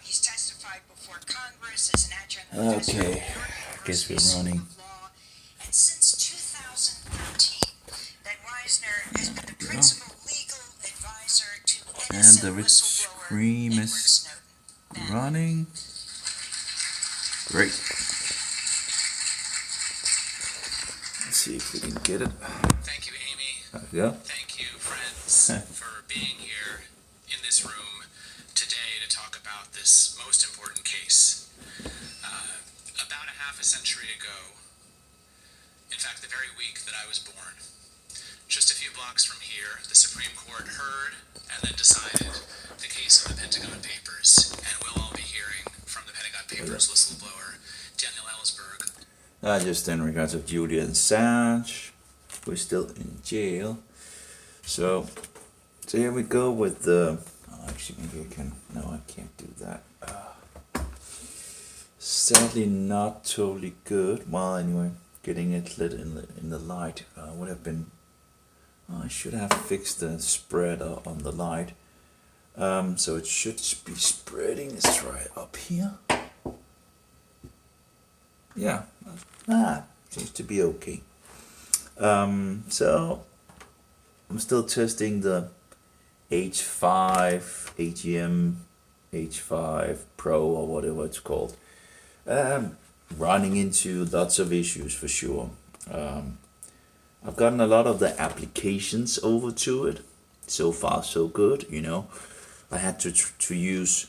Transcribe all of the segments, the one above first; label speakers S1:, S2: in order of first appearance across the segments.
S1: He's testified before Congress as an adjunct professor
S2: Okay,
S1: at New York
S2: guess we're
S1: University School
S2: running.
S1: of Law. And since 2013, Ben Weisner has been the
S2: Go.
S1: principal legal advisor to
S2: And
S1: innocent
S2: the red
S1: whistleblower
S2: stream
S1: Edward
S2: is
S1: Snowden. Ben.
S2: running. Great. Let's see if we can get it.
S3: Thank you, Amy.
S2: There we go.
S3: Thank you, friends, for being here in this room today to talk about this most important case. About a half a century ago, in fact, the very week that I was born, just a few blocks from here, the Supreme Court heard and then decided the case of the Pentagon Papers. And we'll all be hearing from the Pentagon Papers whistleblower, Daniel Ellsberg.
S2: Just in regards of Julian Assange, we're still in jail. So here we go with the. Oh, actually, maybe I can. No, I can't do that. Sadly, not totally good. Well, anyway, getting it lit in the light would have been. I should have fixed the spread on the light. So it should be spreading. Let's try it up here. Yeah, seems to be okay. So I'm still testing the H5 AGM H5 Pro or whatever it's called. Running into lots of issues for sure. I've gotten a lot of the applications over to it. So far, so good. You know, I had to use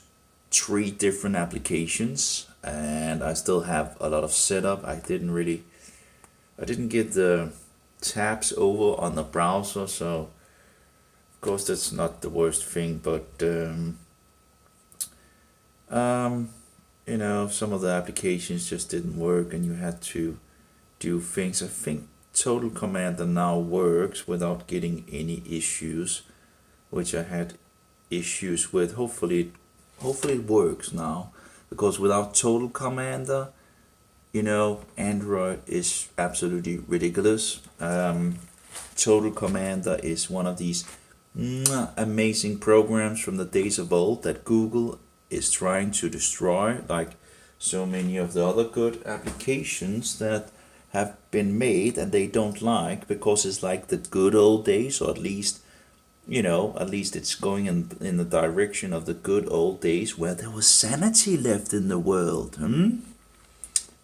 S2: 3 different applications, and I still have a lot of setup. I didn't get the tabs over on the browser, so of course that's not the worst thing, but you know, some of the applications just didn't work and you had to do things. I think Total Commander now works without getting any issues, which I had issues with. Hopefully it works now, because without Total Commander, you know, Android is absolutely ridiculous. Total Commander is one of these amazing programs from the days of old that Google is trying to destroy, like so many of the other good applications that have been made and they don't like, because it's like the good old days, or at least, you know, at least it's going in the direction of the good old days where there was sanity left in the world.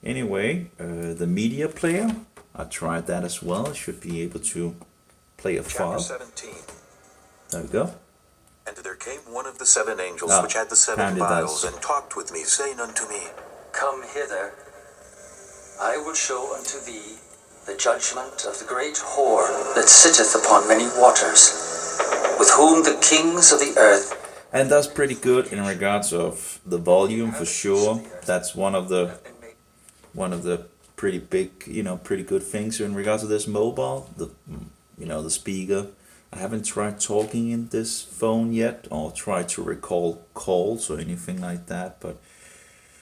S2: Anyway, the media player, I tried that as well. I should be able to play a file.
S4: Chapter 17.
S2: There we go.
S4: And there came one of the 7 angels
S2: Ah,
S4: which had the 7
S2: handed
S4: vials,
S2: us.
S4: and talked with me, saying unto me,
S5: Come hither, I will show unto thee the judgment of the great whore that sitteth upon many waters, with whom the kings of the earth.
S2: And that's pretty good in regards of the volume for sure. That's one of the pretty big, you know, pretty good things in regards to this mobile. The speaker. I haven't tried talking in this phone yet, or tried to recall calls or anything like that, but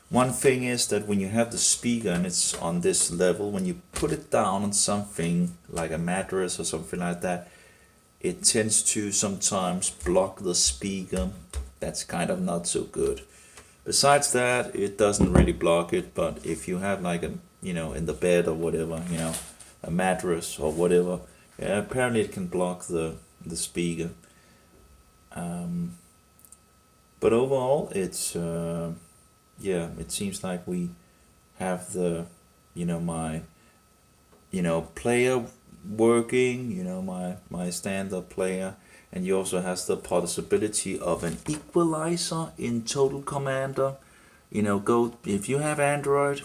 S2: one thing is that when you have the speaker and it's on this level, when you put it down on something like a mattress or something like that, it tends to sometimes block the speaker. That's kind of not so good. Besides that, it doesn't really block it, but if you have like a, you know, in the bed or whatever, you know, a mattress or whatever, yeah, apparently it can block the speaker. But overall, it's yeah, it seems like we have the, you know, my, you know, player working, you know, my standard player, and you also has the possibility of an equalizer in Total Commander. You know, go if you have Android,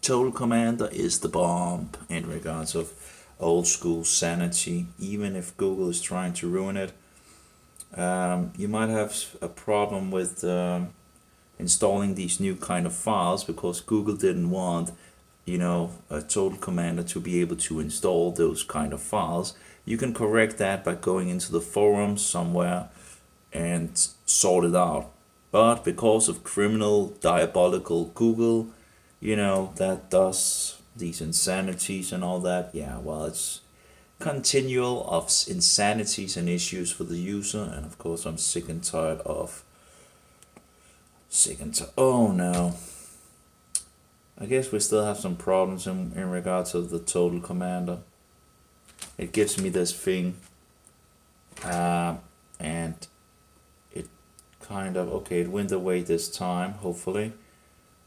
S2: Total Commander is the bomb in regards of old school sanity. Even if Google is trying to ruin it, you might have a problem with installing these new kind of files, because Google didn't want, you know, a Total Commander to be able to install those kind of files. You can correct that by going into the forums somewhere and sort it out. But because of criminal, diabolical Google, you know, that does these insanities and all that, yeah, well, it's continual of insanities and issues for the user. And of course, I'm sick and tired of Oh no. I guess we still have some problems in regards of the total commander. It gives me this thing, and it kind of, okay, it went away this time, hopefully.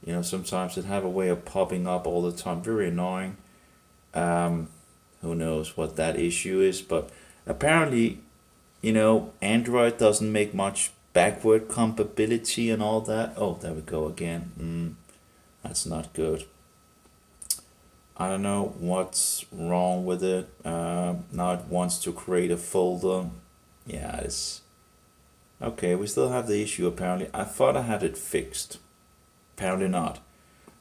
S2: You know, sometimes it have a way of popping up all the time, very annoying. Who knows what that issue is, but apparently, you know, Android doesn't make much backward compatibility and all that. Oh, there we go again. That's not good. I don't know what's wrong with it. Now it wants to create a folder. Yeah, it's okay. We still have the issue apparently. I thought I had it fixed. Apparently not.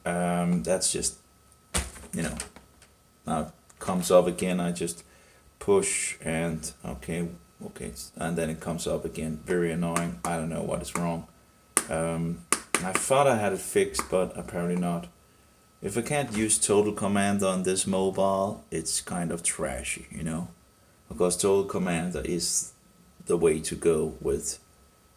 S2: That's just, you know, now it comes up again. I just push and okay, and then it comes up again. Very annoying. I don't know what is wrong. I thought I had it fixed, but apparently not. If I can't use Total Commander on this mobile, it's kind of trashy, you know? Because Total Commander is the way to go with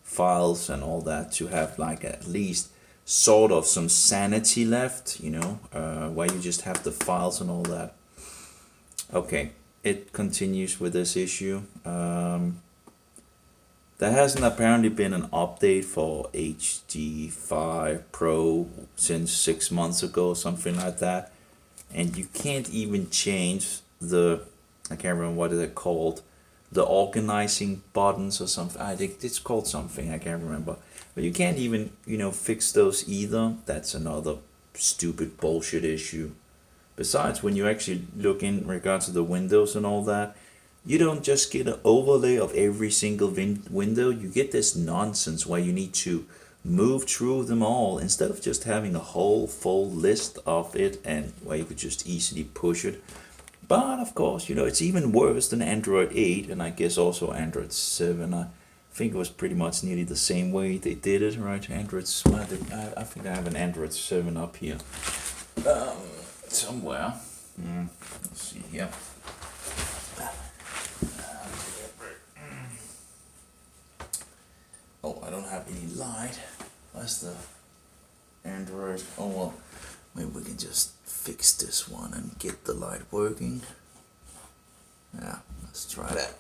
S2: files and all that, to have like at least sort of some sanity left, you know, where you just have the files and all that. Okay, it continues with this issue. There hasn't apparently been an update for HD5 Pro since 6 months ago, something like that. And you can't even change the, I can't remember what they're called, the organizing buttons or something. I think it's called something, I can't remember. But you can't even, you know, fix those either. That's another stupid bullshit issue. Besides, when you actually look in regards to the windows and all that, you don't just get an overlay of every single window. You get this nonsense where you need to move through them all instead of just having a whole full list of it and where you could just easily push it. But of course, you know, it's even worse than Android 8 and I guess also Android 7. I think it was pretty much nearly the same way they did it, right? I think I have an Android 7 up here somewhere. Let's see here. Oh, I don't have any light. Where's the Android? Oh well, maybe we can just fix this one and get the light working. Yeah, let's try that.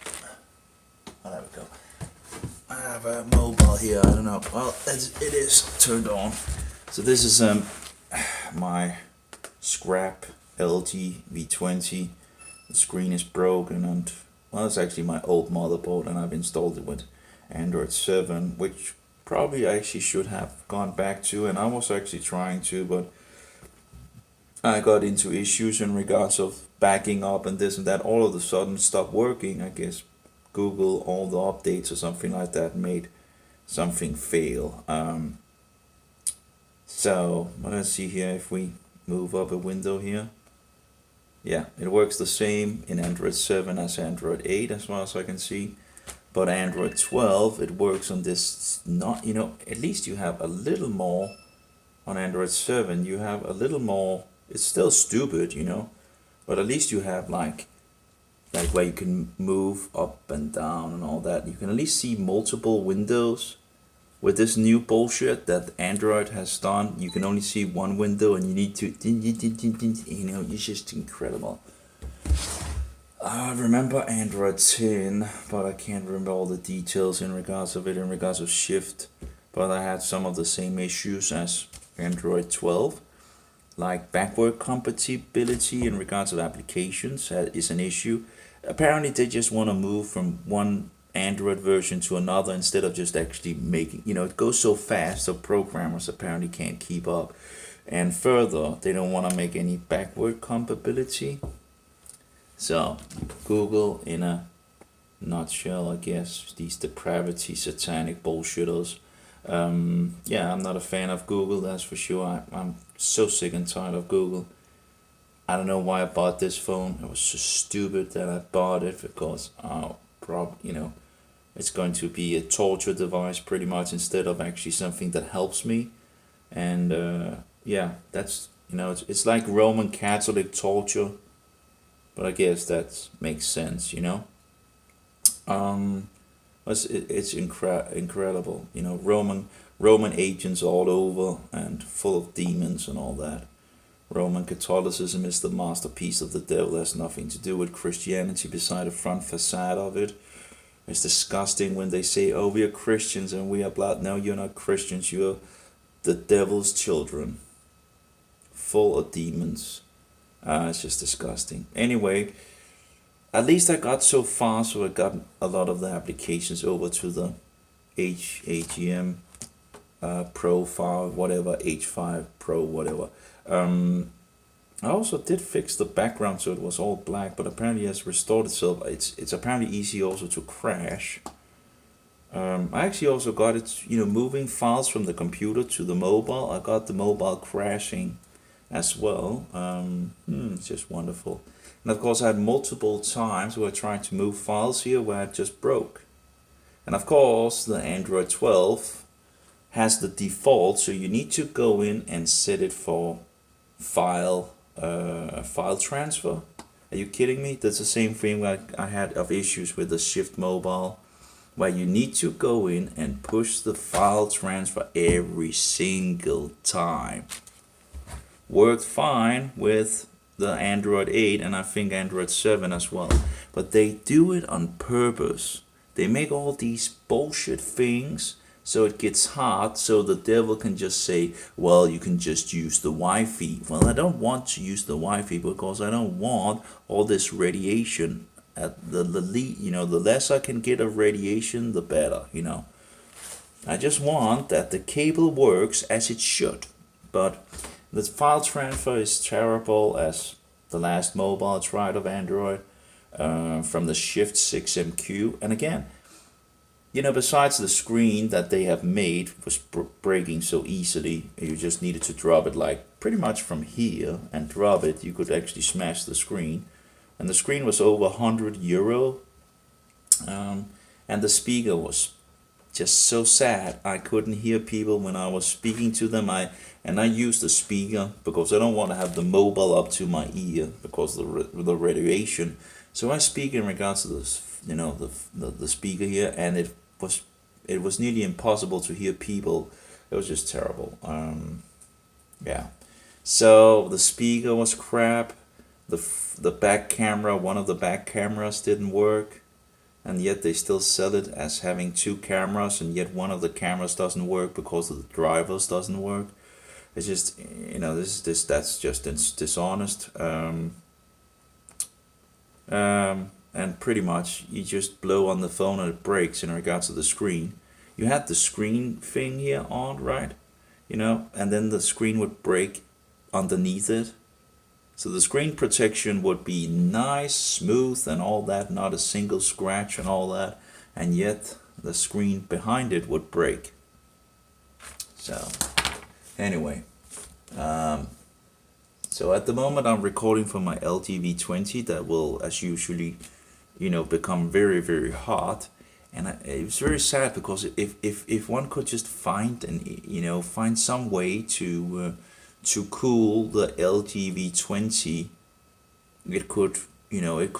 S2: Oh, there we go. I have a mobile here, I don't know. Well, it is turned on. So this is my scrap LG V20. The screen is broken and, well, it's actually my old motherboard and I've installed it with Android 7, which probably I actually should have gone back to, and I was actually trying to, but I got into issues in regards of backing up and this and that. All of a sudden stopped working. I guess Google, all the updates or something like that made something fail. So let's see here if we move up a window here. Yeah, it works the same in Android 7 as Android 8 as far as I can see. But Android 12, it works on this, not, you know, at least you have a little more on Android 7. You have a little more, it's still stupid, you know, but at least you have like where you can move up and down and all that. You can at least see multiple windows. With this new bullshit that Android has done, you can only see one window and you need to, you know, it's just incredible. I remember Android 10, but I can't remember all the details in regards of it, in regards of shift. But I had some of the same issues as Android 12. Like backward compatibility in regards of applications is an issue. Apparently they just want to move from one Android version to another instead of just actually making, you know, it goes so fast so programmers apparently can't keep up. And further, they don't want to make any backward compatibility. So, Google in a nutshell, I guess, these depravity, satanic bullshitters. Yeah, I'm not a fan of Google, that's for sure. I'm so sick and tired of Google. I don't know why I bought this phone. It was so stupid that I bought it because, you know, it's going to be a torture device pretty much instead of actually something that helps me. And yeah, that's, you know, it's like Roman Catholic torture. But I guess that makes sense, you know. It's incredible, you know. Roman agents all over and full of demons and all that. Roman Catholicism is the masterpiece of the devil. It has nothing to do with Christianity beside the front facade of it. It's disgusting when they say, oh, we are Christians and we are blood. No, you're not Christians. You're the devil's children. Full of demons. It's just disgusting. Anyway, at least I got so far, so I got a lot of the applications over to the AGM profile, whatever, H5 Pro, whatever. I also did fix the background so it was all black, but apparently it has restored itself. It's apparently easy also to crash. I actually also got it, moving files from the computer to the mobile. I got the mobile crashing as well. It's just wonderful. And of course I had multiple times where I tried to move files here where it just broke. And of course the Android 12 has the default, so you need to go in and set it for file transfer. Are you kidding me? That's the same thing like I had of issues with the Shift Mobile, where you need to go in and push the file transfer every single time. Worked fine with the Android 8 and I think Android 7 as well, but they do it on purpose. They make all these bullshit things so it gets hard, so the devil can just say, well, you can just use the Wi-Fi. Well, I don't want to use the Wi-Fi because I don't want all this radiation. At the less I can get of radiation, the better, I just want that the cable works as it should. But the file transfer is terrible, as the last mobile I tried of Android, from the Shift 6MQ. And again, besides the screen that they have made was breaking so easily, you just needed to drop it like pretty much from here and drop it. You could actually smash the screen. And the screen was over €100. And the speaker was just so sad. I couldn't hear people when I was speaking to them. I used the speaker because I don't want to have the mobile up to my ear because of the radiation. So I speak in regards to this, the speaker here, and it was nearly impossible to hear people. It was just terrible. Yeah. So the speaker was crap. The back camera, one of the back cameras didn't work, and yet they still sell it as having two cameras, and yet one of the cameras doesn't work because of the drivers doesn't work. It's just, that's just dishonest. And pretty much you just blow on the phone and it breaks in regards to the screen. You had the screen thing here on, right? And then the screen would break underneath it. So the screen protection would be nice, smooth and all that, not a single scratch and all that. And yet the screen behind it would break. So anyway, so at the moment I'm recording from my LG V20 that will, as usually, become very, very hot. And it was very sad because if one could just find some way to cool the LG V20, it could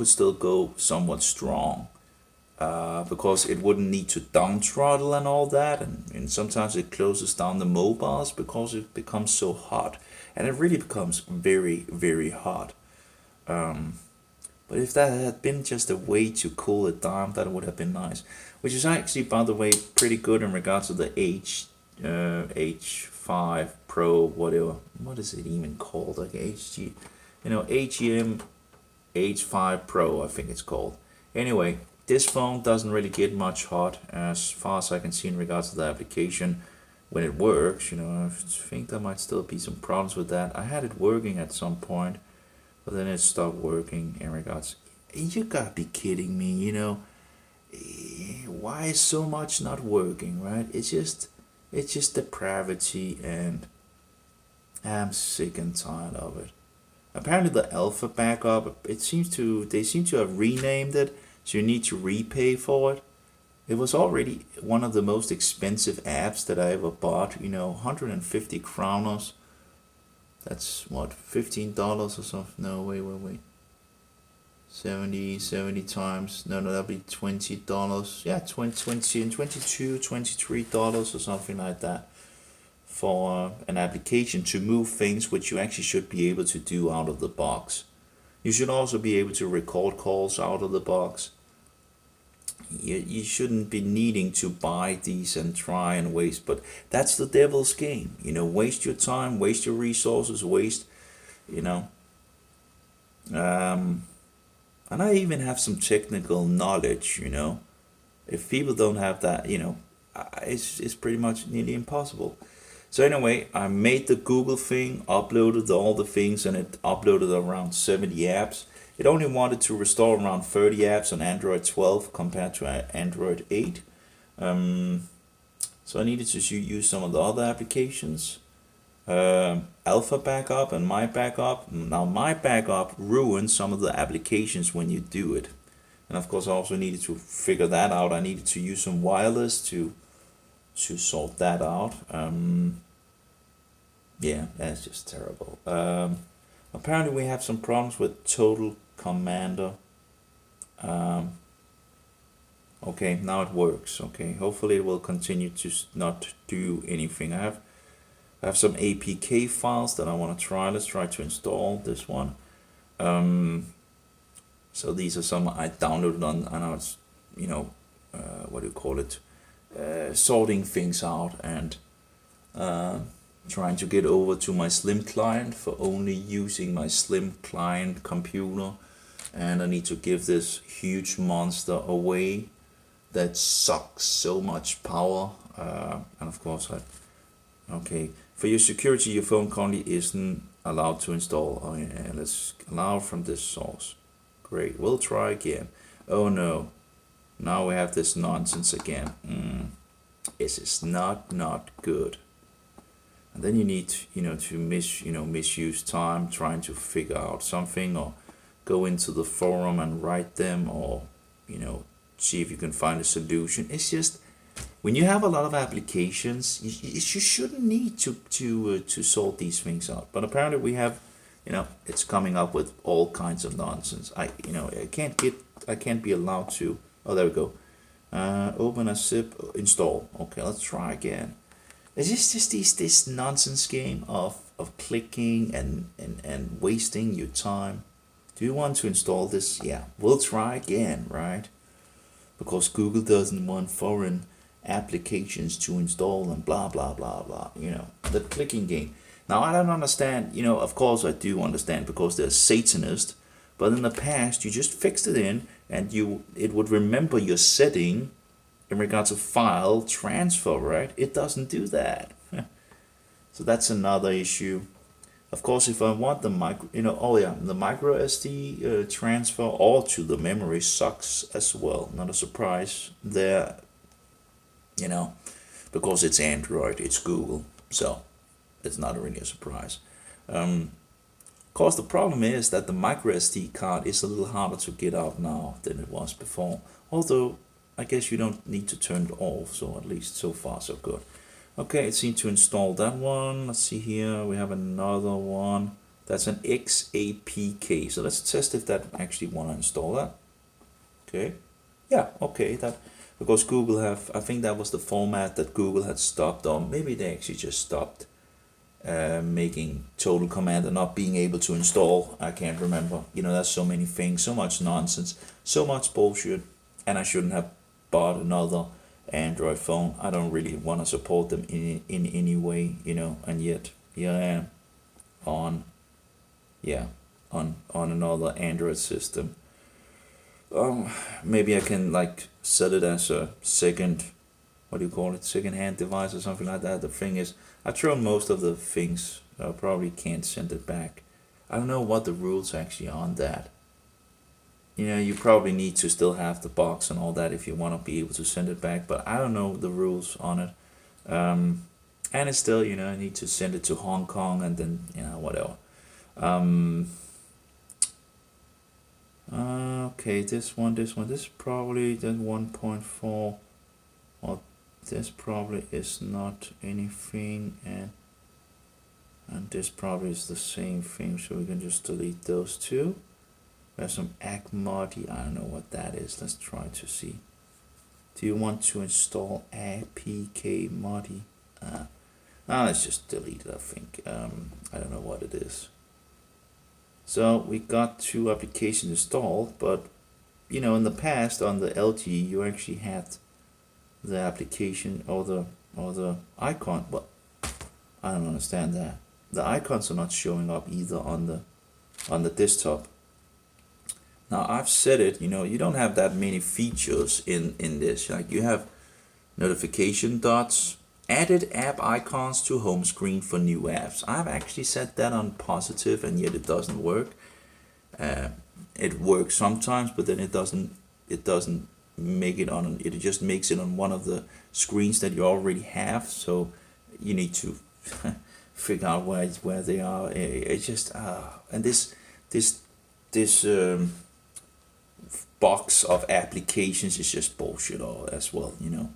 S2: still go somewhat strong. Because it wouldn't need to down throttle and all that, and sometimes it closes down the mobiles because it becomes so hot, and it really becomes very, very hot. But if that had been just a way to cool it down, that would have been nice. Which is actually, by the way, pretty good in regards to the H5 Pro, whatever. What is it even called? Like AGM H5 Pro, I think it's called. Anyway, this phone doesn't really get much hot as far as I can see in regards to the application when it works. I think there might still be some problems with that. I had it working at some point, but then it stopped working in regards. You gotta be kidding me, why is so much not working, right? It's just depravity, and I'm sick and tired of it. Apparently the alpha backup, they seem to have renamed it, so you need to repay for it. It was already one of the most expensive apps that I ever bought, 150 kronos. That's what, $15 or something? No, wait. 70 times, no, that'll be $20. Yeah, 20 and 22, $23 or something like that for an application to move things which you actually should be able to do out of the box. You should also be able to record calls out of the box. You shouldn't be needing to buy these and try and waste, but that's the devil's game. Waste your time, waste your resources, waste, and I even have some technical knowledge, If people don't have that, it's pretty much nearly impossible. So anyway, I made the Google thing, uploaded all the things, and it uploaded around 70 apps. It only wanted to restore around 30 apps on Android 12 compared to Android 8. So I needed to use some of the other applications. Alpha backup and my backup. Now my backup ruins some of the applications when you do it. And of course I also needed to figure that out. I needed to use some wireless to sort that out. Yeah, that's just terrible. Apparently we have some problems with Total Commander. Okay, now it works. Okay, hopefully it will continue to not do anything. I have some APK files that I want to try. Let's try to install this one. So these are some I downloaded on, I know it's, what do you call it? Sorting things out and trying to get over to my Slim client for only using my Slim client computer. And I need to give this huge monster away that sucks so much power. And of course, okay. For your security, your phone currently isn't allowed to install. Oh yeah, let's allow from this source. Great, we'll try again. Oh no, now we have this nonsense again. This is not good. And then you need, to misuse time trying to figure out something, or go into the forum and write them, or see if you can find a solution. It's just, when you have a lot of applications, you shouldn't need to sort these things out. But apparently we have, it's coming up with all kinds of nonsense. I can't be allowed to. Oh, there we go. Open a zip, install. Okay, let's try again. It's just this nonsense game of clicking and wasting your time. Do you want to install this? Yeah, we'll try again, right? Because Google doesn't want foreign applications to install and blah blah blah blah. The clicking game. Now I don't understand. Of course I do understand, because they're Satanists. But in the past you just fixed it in, and it would remember your setting in regards to file transfer, right? It doesn't do that. So that's another issue. Of course, if I want the the micro SD transfer all to the memory sucks as well. Not a surprise there, because it's Android, it's Google, so it's not really a surprise. Of course, the problem is that the micro SD card is a little harder to get out now than it was before. Although, I guess you don't need to turn it off, so at least so far so good. Okay, it seemed to install that one. Let's see here, we have another one. That's an XAPK. So let's test if that actually want to install that. Okay, yeah, okay, that, because Google I think that was the format that Google had stopped, or maybe they actually just stopped making Total Commander not being able to install. I can't remember. There's so many things, so much nonsense, so much bullshit, and I shouldn't have bought another Android phone. I don't really want to support them in any way, and yet here I am on another Android system. Maybe I can set it as a second-hand device or something like that. The thing is, I've thrown most of the things. I probably can't send it back. I don't know what the rules actually are on that. You probably need to still have the box and all that if you want to be able to send it back, but I don't know the rules on it. And it's still, I need to send it to Hong Kong, and then, whatever. Okay, this is probably the 1.4. Well, this probably is not anything, and this probably is the same thing, so we can just delete those two. There's some Agmodi. I don't know what that is. Let's try to see. Do you want to install APK Modi? Let's just delete it, I think. I don't know what it is. So we got 2 applications installed, but you know, in the past on the LG, you actually had the application or the icon. But I don't understand that. The icons are not showing up either on the desktop. Now I've said it, you know, you don't have that many features in this. Like you have notification dots, added app icons to home screen for new apps. I've actually set that on positive, and yet it doesn't work. It works sometimes, but then it doesn't make it on. It just makes it on one of the screens that you already have. So you need to figure out where they are. It's just and this box of applications is just bullshit all as well, you know.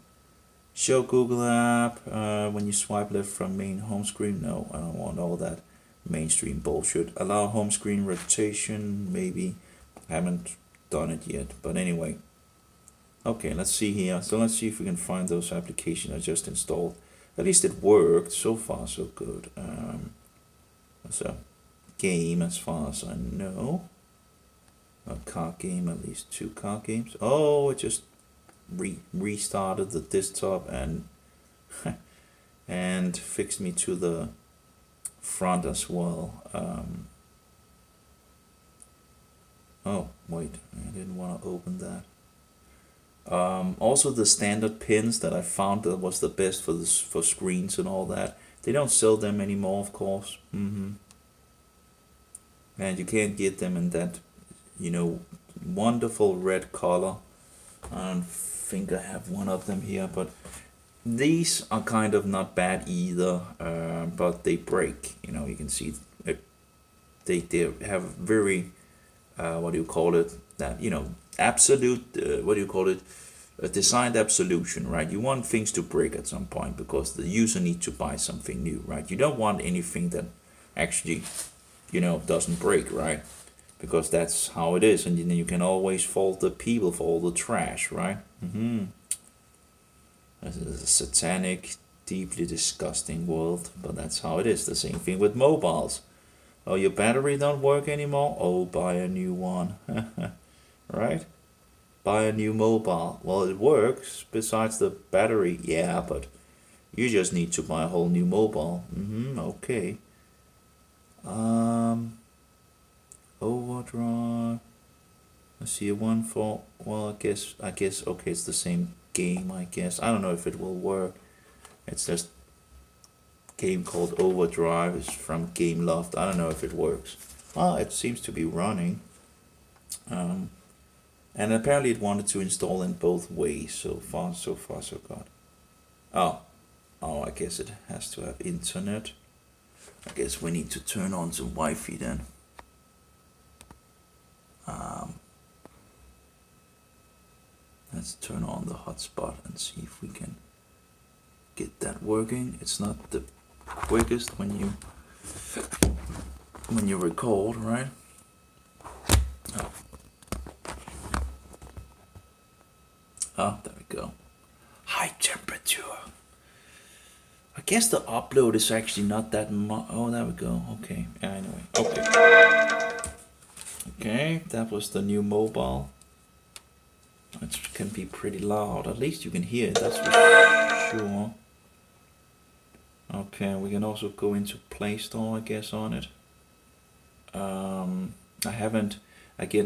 S2: Show Google app when you swipe left from main home screen. No, I don't want all that mainstream bullshit. Allow home screen rotation, maybe. Haven't done it yet, but anyway. Okay, let's see here. So let's see if we can find those applications I just installed. At least it worked. So far, so good. It's a game as far as I know. A card game, at least 2 card games. Oh, it just restarted the desktop and and fixed me to the front as well. Oh wait, I didn't want to open that. Also the standard pins that I found that was the best for screens and all that, they don't sell them anymore, of course. And you can't get them in that, you know, wonderful red color. I don't think I have one of them here, but these are kind of not bad either, but they break. You know, you can see they have very what do you call it? That, you know, absolute what do you call it? A designed absolution, right? You want things to break at some point because the user needs to buy something new, right? You don't want anything that actually, you know, doesn't break, right? Because that's how it is, and then you can always fault the people for all the trash, right? This is a satanic, deeply disgusting world, but that's how it is. The same thing with mobiles. Oh, your battery don't work anymore? Oh, buy a new one. Right? Buy a new mobile. Well, it works, besides the battery, yeah, but you just need to buy a whole new mobile. Okay. Overdrive. I see a one for, well, I guess, okay, it's the same game, I guess. I don't know if it will work. It's just game called Overdrive. It's from Gameloft. I don't know if it works. Well, it seems to be running. And apparently it wanted to install in both ways. So far, so good. Oh, I guess it has to have internet. I guess we need to turn on some Wi-Fi then. Let's turn on the hotspot and see if we can get that working. It's not the quickest when you record, right? Oh, there we go. High temperature. I guess the upload is actually not that much. Oh, there we go. Okay. Anyway. Okay. Okay, that was the new mobile. It can be pretty loud. At least you can hear it. That's for sure. Okay, we can also go into Play Store, I guess, on it. I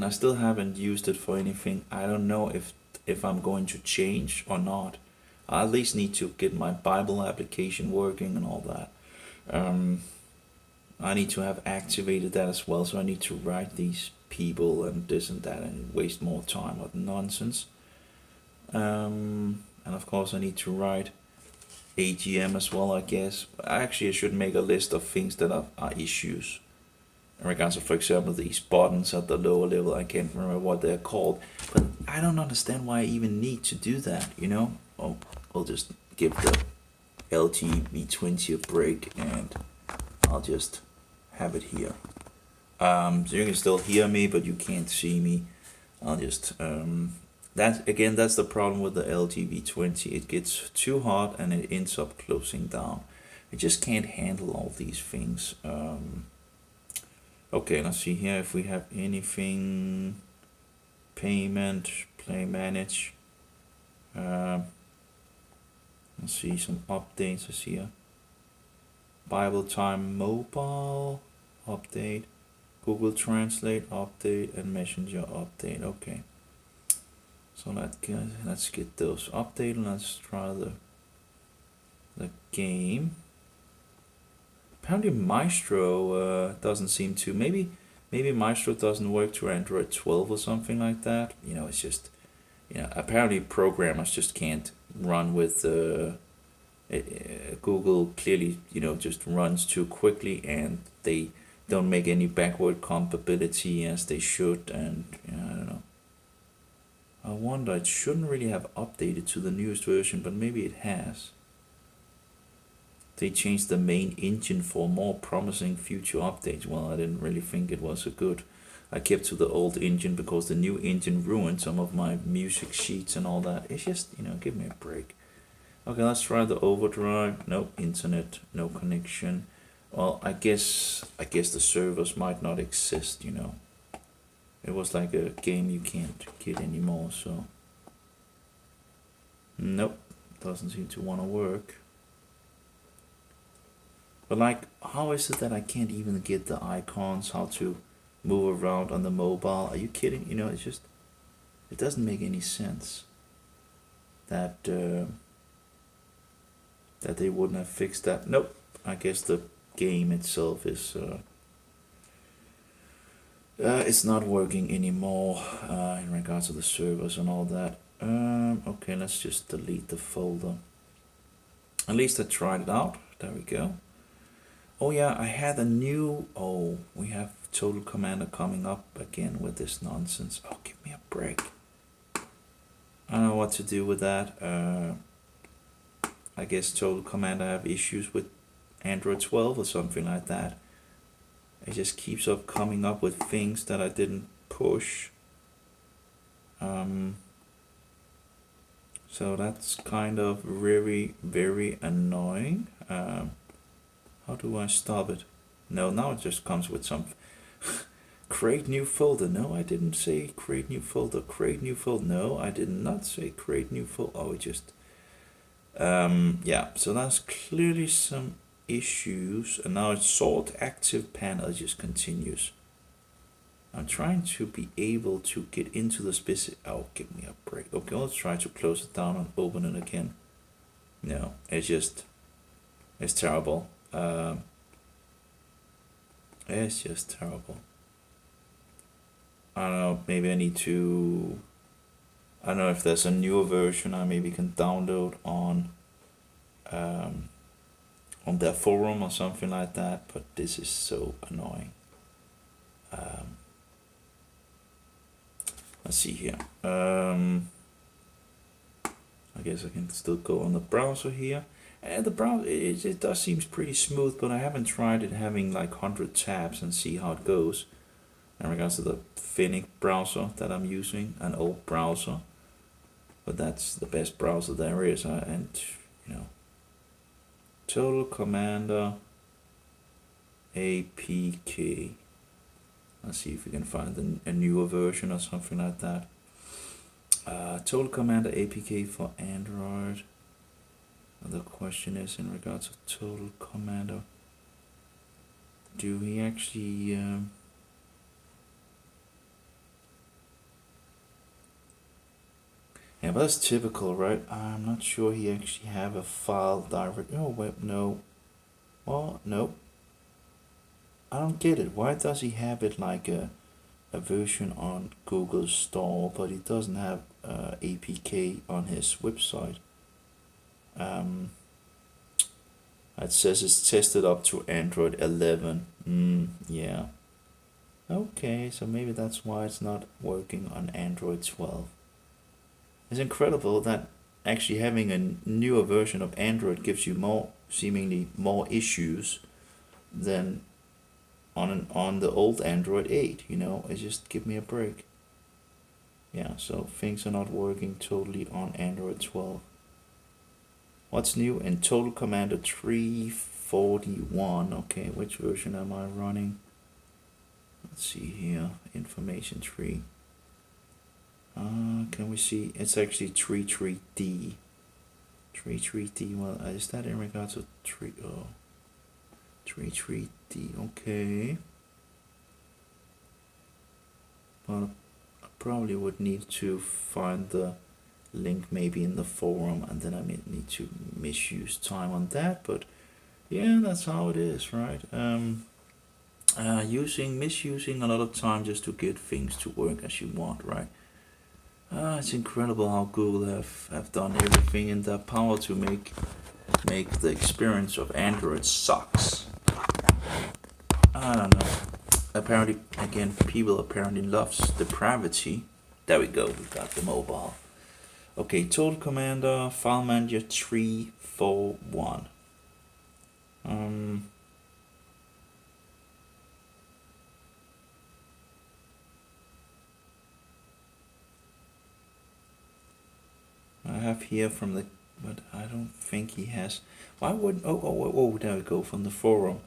S2: still haven't used it for anything. I don't know if I'm going to change or not. I at least need to get my Bible application working and all that. I need to have activated that as well, so I need to write these people and this and that and waste more time with nonsense. And of course I need to write AGM as well, I guess. Actually, I should make a list of things that are issues. In regards to, for example, these buttons at the lower level, I can't remember what they're called. But I don't understand why I even need to do that, you know? Oh, I'll just give the LG V20 a break and I'll just have it here. So you can still hear me, but you can't see me. I'll just that's the problem with the LGV20. It gets too hot and it ends up closing down. It just can't handle all these things. Okay, let's see here if we have anything. Payment, play manage. Let's see some updates. I see here. Bible time mobile update. Google Translate update and Messenger update. Okay. So let's get those updated. Let's try the game. Apparently Maestro doesn't seem to. Maybe Maestro doesn't work to Android 12 or something like that. It's just apparently programmers just can't run with Google. Clearly just runs too quickly, and they don't make any backward compatibility as they should, and I don't know. I wonder, it shouldn't really have updated to the newest version, but maybe it has. They changed the main engine for more promising future updates. Well, I didn't really think it was a good. I kept to the old engine because the new engine ruined some of my music sheets and all that. It's just, give me a break. Okay, let's try the overdrive. No internet, no connection. Well, I guess the servers might not exist, It was like a game you can't get anymore, so. Nope, doesn't seem to want to work. But how is it that I can't even get the icons, how to move around on the mobile? Are you kidding? It's just, it doesn't make any sense that that they wouldn't have fixed that. Nope, I guess the game itself is it's not working anymore in regards to the servers and all that. Okay, let's just delete the folder. At least I tried it out. There we go. Oh yeah, I had a new. Oh, we have Total Commander coming up again with this nonsense. Oh, give me a break. I don't know what to do with that. I guess Total Commander have issues with Android 12 or something like that. It just keeps up coming up with things that I didn't push. So that's kind of very, very annoying. How do I stop it? No, now it just comes with some create new folder. No, I didn't say create new folder. Create new folder. No, I did not say create new folder. Oh, it just yeah, so that's clearly some issues, and now it's sort active panel just continues. I'm trying to be able to get into the specific. Oh, give me a break. Okay, let's try to close it down and open it again. No, it's terrible. It's just terrible. I don't know, maybe I need to. I don't know if there's a newer version I maybe can download on their forum or something like that, but this is so annoying. Let's see here. I guess I can still go on the browser here. And the browser, it does seem pretty smooth, but I haven't tried it having like 100 tabs and see how it goes. In regards to the Finnic browser that I'm using, an old browser, but that's the best browser there is, and Total Commander APK. Let's see if we can find a newer version or something like that. Total Commander APK for Android. The question is in regards to Total Commander. Do we actually yeah, but that's typical, right? I'm not sure he actually have a file direct. Oh, wait, no. Well, no. I don't get it. Why does he have it like a version on Google Store, but he doesn't have APK on his website? It says it's tested up to Android 11. Yeah. Okay, so maybe that's why it's not working on Android 12. It's incredible that actually having a newer version of Android gives you seemingly more issues than on the old Android 8. You know, it just give me a break. Yeah, so things are not working totally on Android 12. What's new in Total Commander 341? Okay, which version am I running? Let's see here, information tree. Can we see? It's actually 33D. 33D. Well, is that in regards to 33D? Okay. Well, I probably would need to find the link maybe in the forum, and then I may need to misuse time on that. But yeah, that's how it is, right? Misusing a lot of time just to get things to work as you want, right? It's incredible how Google have done everything in their power to make the experience of Android sucks. I don't know. Apparently, again, people apparently loves depravity. There we go. We got the mobile. Okay, Total Commander File Manager 341. I have here from the, but I don't think he has. Why would? Oh, there we go, from the forum.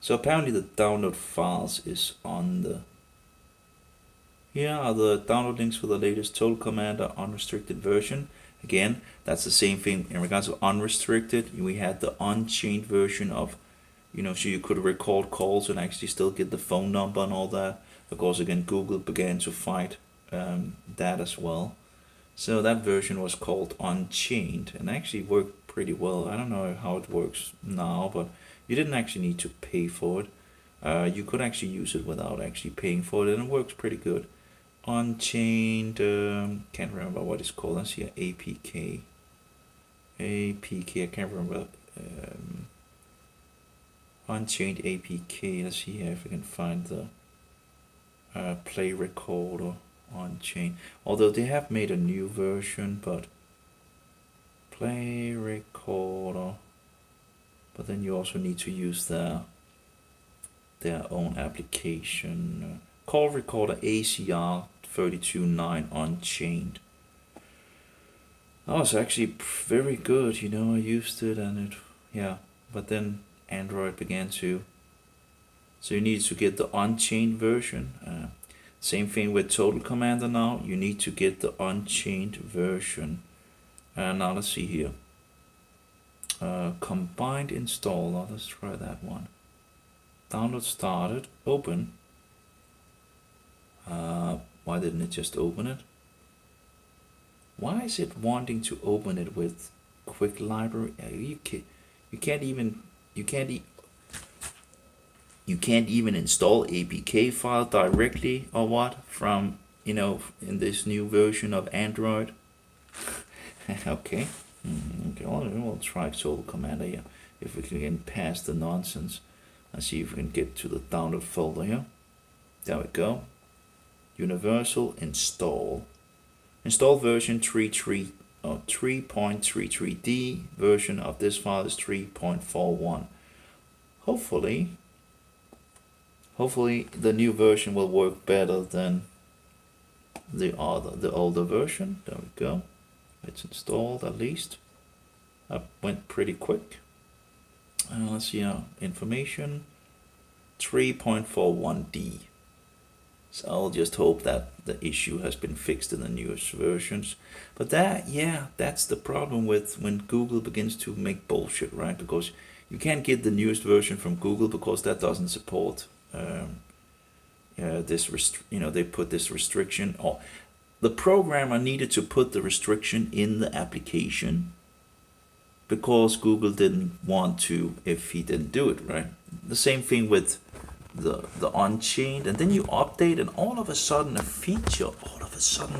S2: So apparently the download files is on the. Here are the download links for the latest Total Commander unrestricted version. Again, that's the same thing in regards to unrestricted. We had the unchained version of, so you could record calls and actually still get the phone number and all that. Of course, again, Google began to fight that as well. So that version was called Unchained and actually worked pretty well. I don't know how it works now, but you didn't actually need to pay for it. You could actually use it without actually paying for it, and it works pretty good. Unchained, can't remember what it's called. Let's see, APK, I can't remember. Unchained APK. Let's see here if we can find the play recorder. Unchained, although they have made a new version, but play recorder, but then you also need to use their own application. Call recorder ACR 32.9 Unchained. Oh, it's actually very good. I used it and but then Android began to, so you need to get the Unchained version. Same thing with Total Commander now. You need to get the Unchained version. Now let's see here. Combined installer. Let's try that one. Download started. Open. Why didn't it just open it? Why is it wanting to open it with Quick Library? You can't even install APK file directly or what from in this new version of Android. Okay. Okay, we'll try Total Commander here. If we can get past the nonsense. Let's see if we can get to the download folder here. There we go. Universal install. Install version 3.33D. Version of this file is 3.41. Hopefully the new version will work better than the older version. There we go. It's installed at least. That went pretty quick. Let's see now. Information 3.41D. So I'll just hope that the issue has been fixed in the newest versions. But that's the problem with when Google begins to make bullshit, right? Because you can't get the newest version from Google because that doesn't support they put this restriction, or the programmer needed to put the restriction in the application because Google didn't want to if he didn't do it, right? The same thing with the Unchained, and then you update and all of a sudden a feature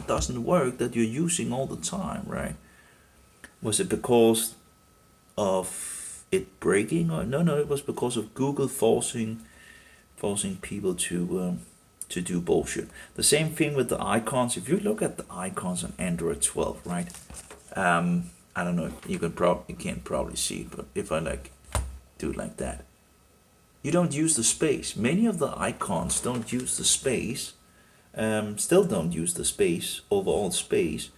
S2: doesn't work that you're using all the time, right? Was it because of it breaking, or no, it was because of Google forcing people to do bullshit. The same thing with the icons. If you look at the icons on Android 12, right? I don't know. You can't probably see it, but if I do it like that, you don't use the space. Many of the icons don't use the space, still don't use the space, overall space,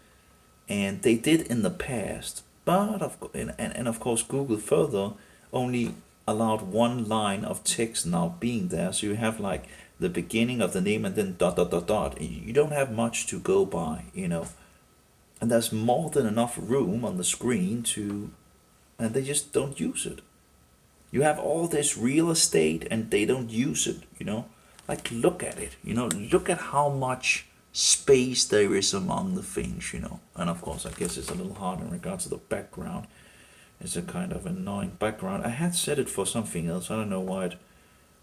S2: and they did in the past. But and of course Google further only allowed one line of text now being there, so you have like the beginning of the name and then dot dot dot dot. You don't have much to go by, you know, and there's more than enough room on the screen to, and they just don't use it. You have all this real estate and they don't use it, you know. Like, look at it, you know, look at how much space there is among the things, you know. And of course, I guess it's a little hard in regards to the background. It's a kind of annoying background. I had set it for something else. I don't know why it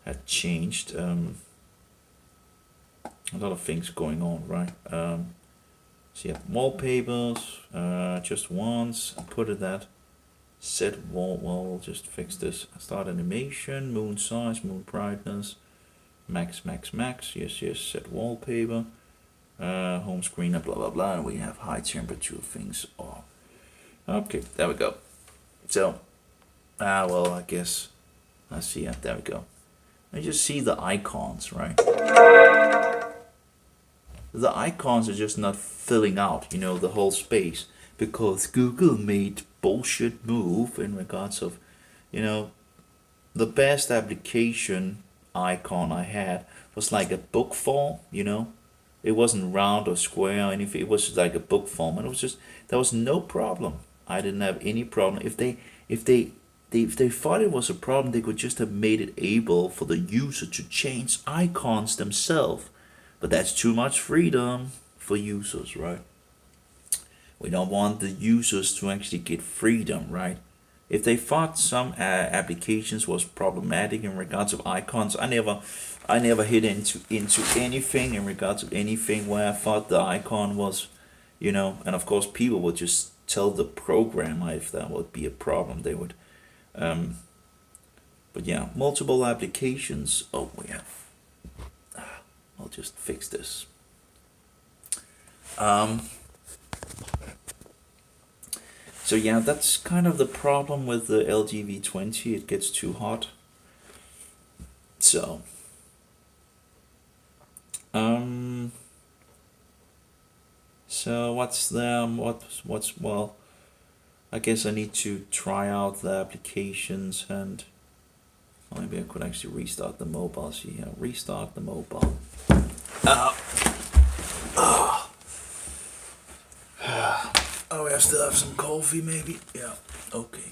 S2: had changed. A lot of things going on, right? So yeah, wallpapers, just once. I put it that. Set wall, just fix this. Start animation, moon size, moon brightness, max, yes, set wallpaper, home screen, blah, blah, blah, and we have high temperature things off. Okay, there we go. So, well, I guess, I see, yeah, there we go. I just see the icons, right? The icons are just not filling out, you know, the whole space, because Google made bullshit move in regards of, you know, the best application icon I had was like a book form, you know. It wasn't round or square or anything. It was like a book form, and it was just, there was no problem. I didn't have any problem. If they thought it was a problem, they could just have made it able for the user to change icons themselves. But that's too much freedom for users, right? We don't want the users to actually get freedom, right? If they thought some applications was problematic in regards of icons, I never hit into anything in regards of anything where I thought the icon was, you know, and of course people would just tell the programmer if that would be a problem. They would, but yeah, multiple applications. Oh, we have. I'll just fix this. So yeah, that's kind of the problem with the LG V20. It gets too hot. So, so what's there? What's well? I guess I need to try out the applications, and maybe I could actually restart the mobile. See here, restart the mobile. Oh, we still have some coffee, maybe. Yeah. Okay.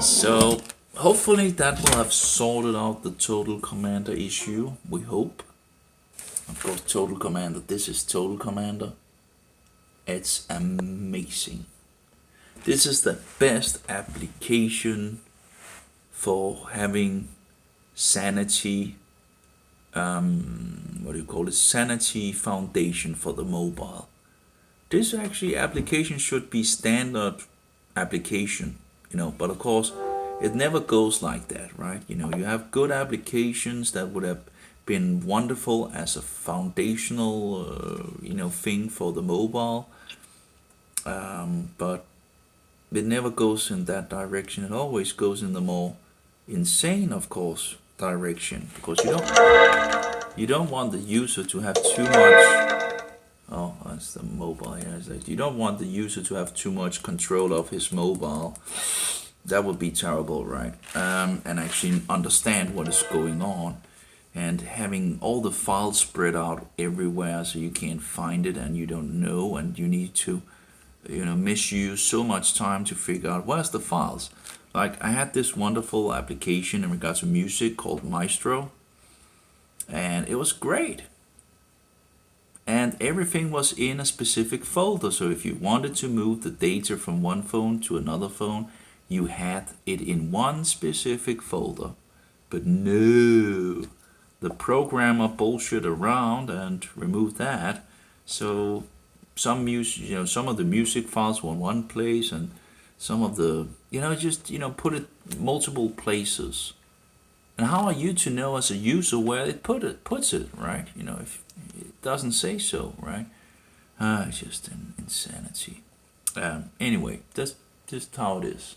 S2: So hopefully that will have sorted out the Total Commander issue. We hope. Of course, Total Commander. This is Total Commander. It's amazing. This is the best application for having sanity. What do you call it? Sanity foundation for the mobile. This actually application should be standard application, you know, but of course it never goes like that, right? You know, you have good applications that would have been wonderful as a foundational, you know, thing for the mobile, but it never goes in that direction. It always goes in the more insane, of course, direction, because you don't want the user to have too much. Oh, that's the mobile here. You don't want the user to have too much control of his mobile. That would be terrible, right? And actually understand what is going on, and having all the files spread out everywhere so you can't find it and you don't know, and you need to, you know, misuse so much time to figure out where's the files. Like, I had this wonderful application in regards to music called Maestro, and it was great. And everything was in a specific folder, so if you wanted to move the data from one phone to another phone, you had it in one specific folder. But no, the programmer bullshit around and removed that. So some music, you know, some of the music files were in one place, and some of the, you know, just, you know, put it multiple places. And how are you to know as a user where it puts it, right? You know, if it doesn't say so, right? It's just an insanity. Anyway, just how it is.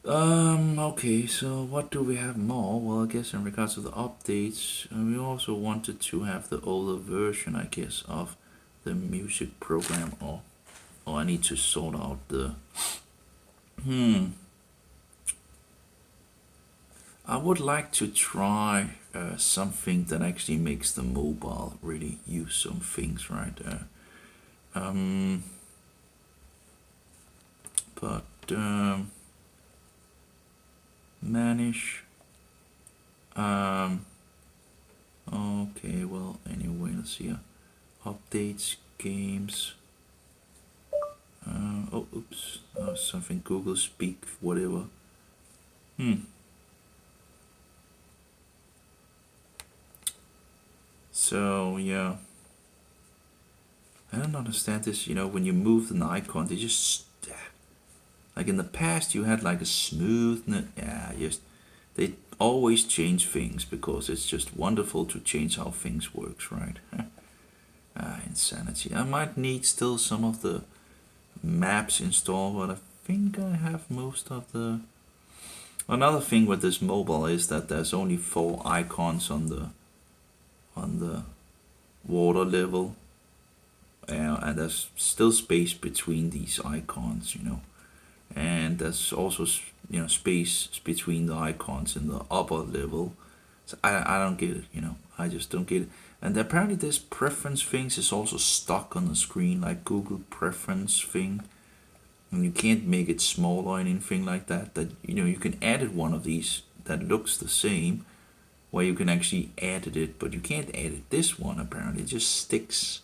S2: Okay, so what do we have more? Well, I guess in regards to the updates, we also wanted to have the older version, I guess, of the music program, or I need to sort out the, I would like to try something that actually makes the mobile really use some things, right? But manage. Okay, well, anyway, let's see. Updates, games. Oh, oops. Something Google Speak, whatever. So, yeah. I don't understand this, when you move an icon, they just, like in the past you had like a smoothness, they always change things because it's just wonderful to change how things works, right? Insanity. I might need still some of the maps installed, but I think I have most of the. Another thing with this mobile is that there's only 4 icons on the water level, and there's still space between these icons, and there's also space between the icons in the upper level. So I don't get it, I just don't get it. And apparently this preference things is also stuck on the screen, like Google preference thing, and you can't make it small or anything like that. That you can edit one of these that looks the same, where you can actually edit it, but you can't edit this one. Apparently it just sticks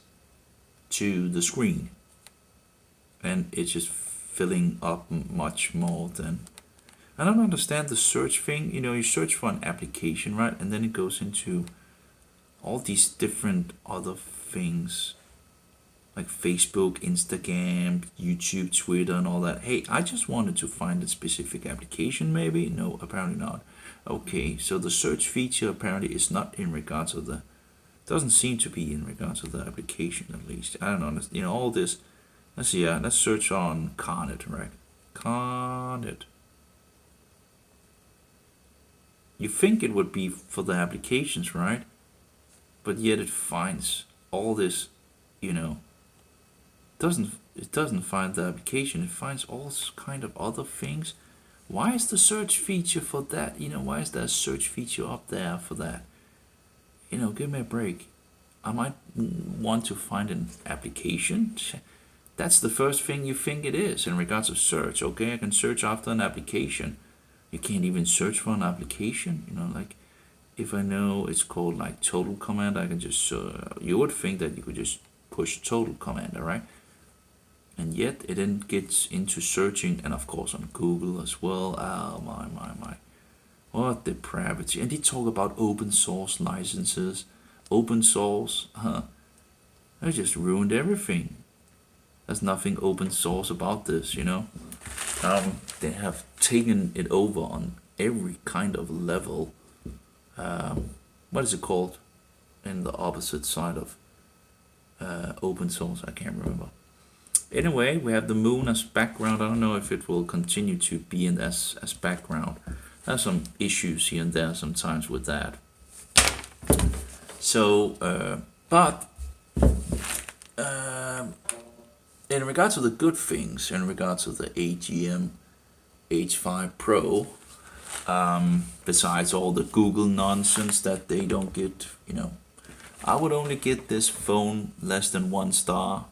S2: to the screen, and it's just filling up much more than. I don't understand the search thing. You search for an application, right, and then it goes into all these different other things like Facebook, Instagram, YouTube, Twitter, and all that. Hey, I just wanted to find a specific application, maybe. No, apparently not. Okay, so the search feature apparently is not in regards to the. Doesn't seem to be in regards to the application, at least. I don't know. All this. Let's see. Let's search on Carnet, right? Carnet. You think it would be for the applications, right? But yet it finds all this, it doesn't find the application. It finds all kind of other things. Why is the search feature for that? Why is there a search feature up there for that? Give me a break. I might want to find an application. That's the first thing you think it is in regards to search. Okay, I can search after an application. You can't even search for an application. Like if I know it's called like total command, I can just. You would think that you could just push total command, right? And yet it then gets into searching, and of course on Google as well. Oh my. What depravity. And they talk about open source licenses. Open source, They just ruined everything. There's nothing open source about this, They have taken it over on every kind of level. What is it called in the opposite side of open source? I can't remember. Anyway, we have the moon as background. I don't know if it will continue to be in as background. There's some issues here and there sometimes with that. So, but in regards to the good things, in regards to the AGM H5 Pro, besides all the Google nonsense that they don't get, I would only get this phone less than 1 star.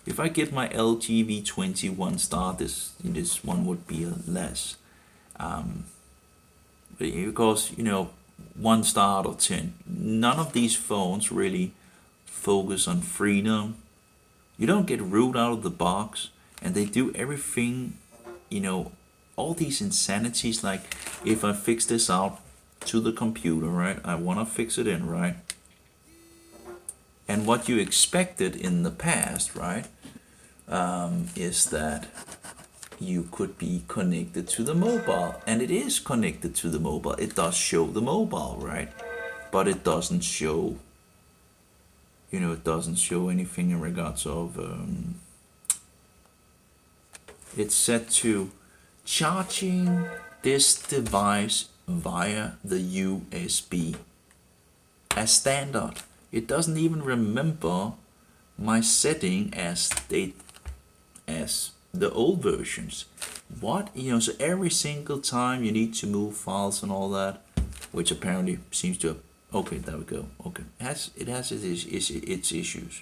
S2: If I get my LG V20 1 star, this one would be less. Because 1 star out of 10. None of these phones really focus on freedom. You don't get rude out of the box, and they do everything, all these insanities, like if I fix this out to the computer, right? I want to fix it in, right? And what you expected in the past, right, is that you could be connected to the mobile, and it is connected to the mobile. It does show the mobile, right? But it doesn't show, it doesn't show anything in regards of it's set to charging this device via the USB as standard. It doesn't even remember my setting as the old versions. What, so every single time you need to move files and all that, which apparently seems to have, okay, there we go. Okay, it has its issues,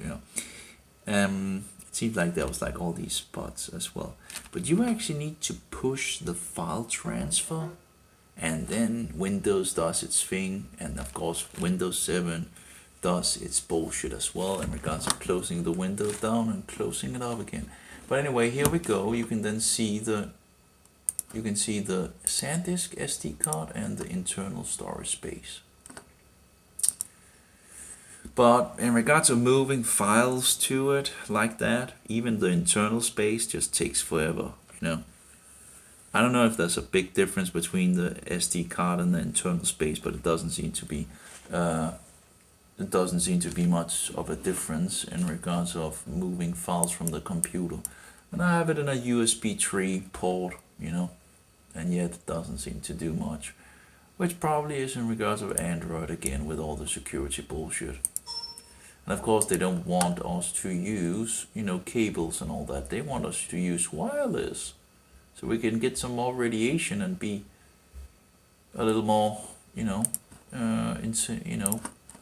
S2: It seems like there was like all these spots as well, but you actually need to push the file transfer, and then Windows does its thing, and of course Windows 7 does its bullshit as well in regards to closing the window down and closing it up again. But anyway, here we go. You can then see the SanDisk SD card and the internal storage space. But in regards to moving files to it like that, even the internal space just takes forever, I don't know if there's a big difference between the SD card and the internal space, but it doesn't seem to be much of a difference in regards of moving files from the computer. And I have it in a USB 3 port, and yet it doesn't seem to do much, which probably is in regards of Android again with all the security bullshit. And of course they don't want us to use, cables and all that. They want us to use wireless, so we can get some more radiation and be a little more,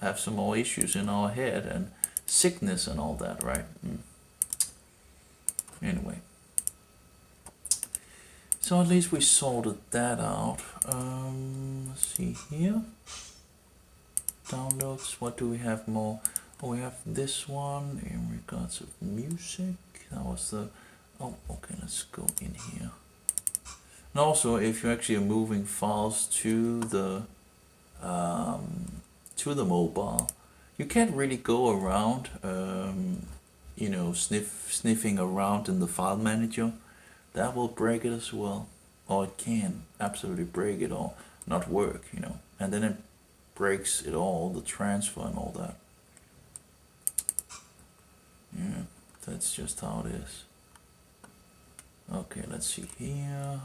S2: have some more issues in our head and sickness and all that, right? Anyway, so at least we sorted that out. Let's see here. Downloads, what do we have more? Oh, we have this one in regards of music. That was the, oh, okay, let's go in here. And also, if you actually are moving files to the mobile, you can't really go around, sniffing around in the file manager. That will break it as well, or it can absolutely break it or not work, and then it breaks it all, the transfer and all that. Yeah, that's just how it is. Okay, let's see here.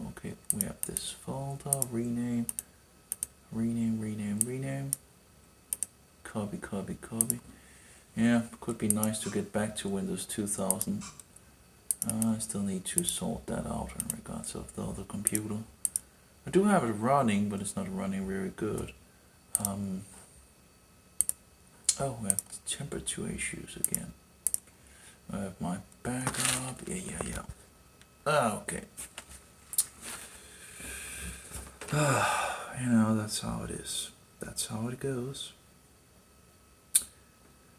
S2: Okay, we have this folder, rename. Copy. Yeah, could be nice to get back to Windows 2000. I still need to sort that out in regards of the other computer. I do have it running, but it's not running very good. Oh, we have temperature issues again. I have my backup. Yeah. Okay. That's how it is. That's how it goes.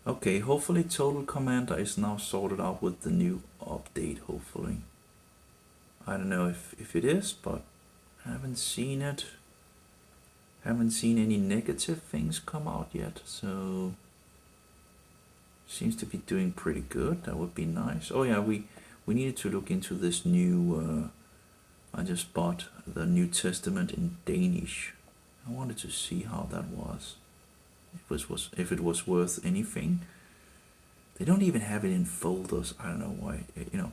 S2: Okay, hopefully Total Commander is now sorted out with the new update, hopefully. I don't know if it is, but I haven't seen it. Haven't seen any negative things come out yet, so seems to be doing pretty good. That would be nice. Oh yeah, we needed to look into this new, I just bought the New Testament in Danish. I wanted to see how that was. If it was worth anything. They don't even have it in folders. I don't know why. You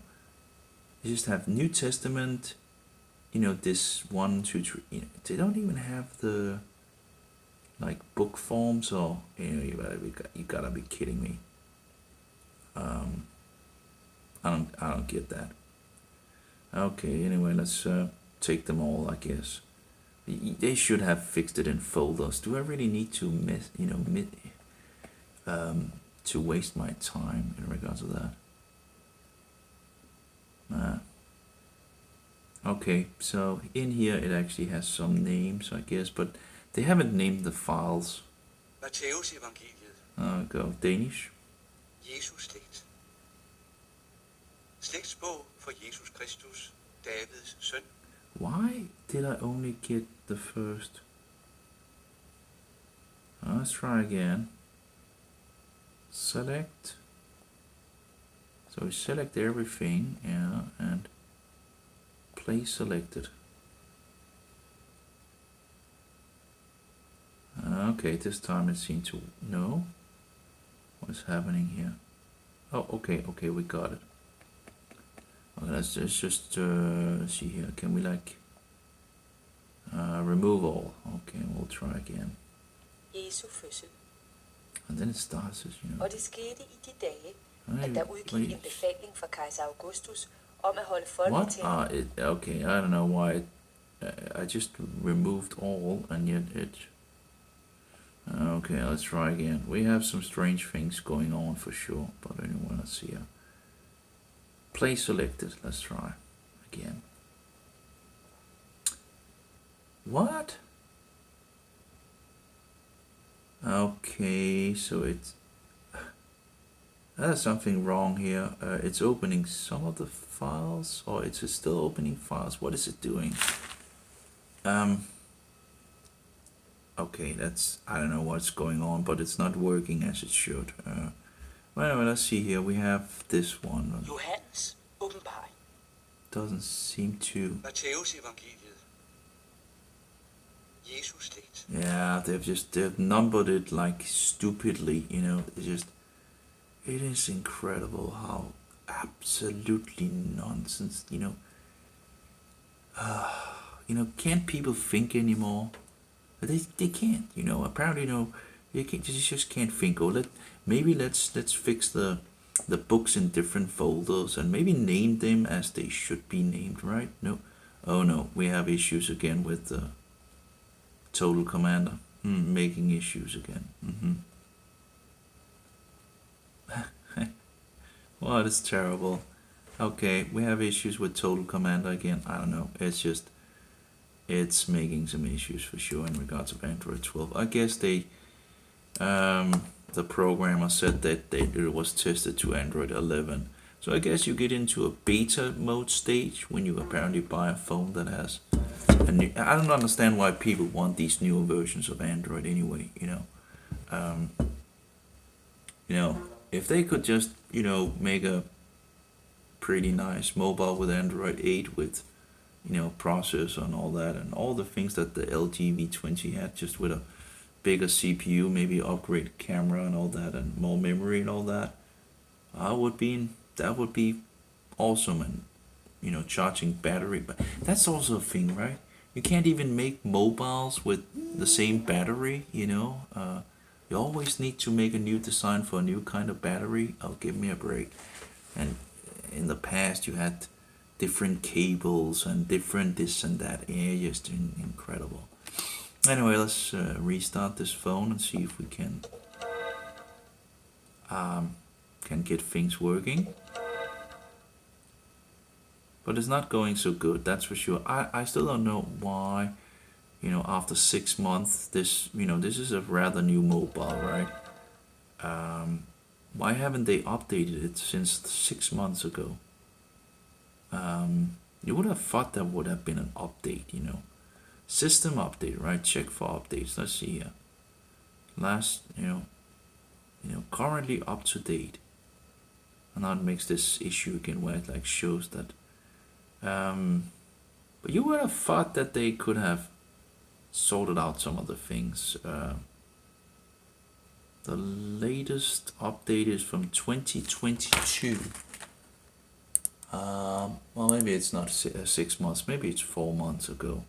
S2: just have New Testament. This 1, 2, 3. They don't even have the like book forms, or you gotta be kidding me. I don't get that. Okay, anyway, let's take them all, I guess. They should have fixed it in folders. Do I really need to to waste my time in regards to that? Okay, so in here it actually has some names, I guess, but they haven't named the files. Go Danish.
S6: Jesus slægt. Slægtsbog for Jesus Kristus, Davids søn.
S2: Why did I only get the first? Let's try again. Select. So we select everything, yeah, and place selected. Okay, this time it seemed to know what's happening here. Oh, okay, we got it. Okay, let's just see here. Can we like remove all? Okay, we'll try again.
S7: Jesu fødsel.
S2: And then it starts,
S7: Og det skete i de dage, at der udgik en befaling fra kejser Augustus om at holde
S2: What?
S7: folketælling.
S2: Okay, I don't know why. I just removed all, and yet it. Okay, let's try again. We have some strange things going on for sure, but anyway, let's see here. Play selected. Let's try again. What? Okay, so it's there's something wrong here. It's opening some of the files, or it's still opening files. What is it doing? Okay, I don't know what's going on, but it's not working as it should. Well, let's see here. We have this one.
S7: Johannes åbenbaring.
S2: Doesn't seem to.
S6: Matteus evangeliet. Jesus slægt.
S2: Yeah, they've numbered it like stupidly. It is incredible how absolutely nonsense. Can't people think anymore? They can't. Apparently, they just can't think. Or let's fix the books in different folders and maybe name them as they should be named, right? No, oh no, we have issues again with the Total Commander making issues again. Well, it's terrible. Okay, we have issues with Total Commander again. I don't know. It's making some issues for sure in regards of Android 12. I guess the programmer said that it was tested to Android 11. So I guess you get into a beta mode stage when you apparently buy a phone that has a new. I don't understand why people want these newer versions of Android anyway. If they could just make a pretty nice mobile with Android 8 with processor and all that, and all the things that the LG V20 had, just with a bigger CPU, maybe upgrade camera and all that, and more memory and all that, that would be awesome. And charging battery, but that's also a thing, right? You can't even make mobiles with the same battery. You always need to make a new design for a new kind of battery. Oh, give me a break. And in the past you had different cables and different this and that. Yeah, just incredible. Anyway, let's restart this phone and see if we can get things working. But it's not going so good, that's for sure. I still don't know why, after 6 months, this is a rather new mobile, right? Why haven't they updated it since 6 months ago? You would have thought that would have been an update, System update, right? Check for updates. Let's see here. Last, currently up to date. And now it makes this issue again where it like shows that. But you would have thought that they could have sorted out some of the things. The latest update is from 2022. Well, maybe it's not 6 months, maybe it's 4 months ago.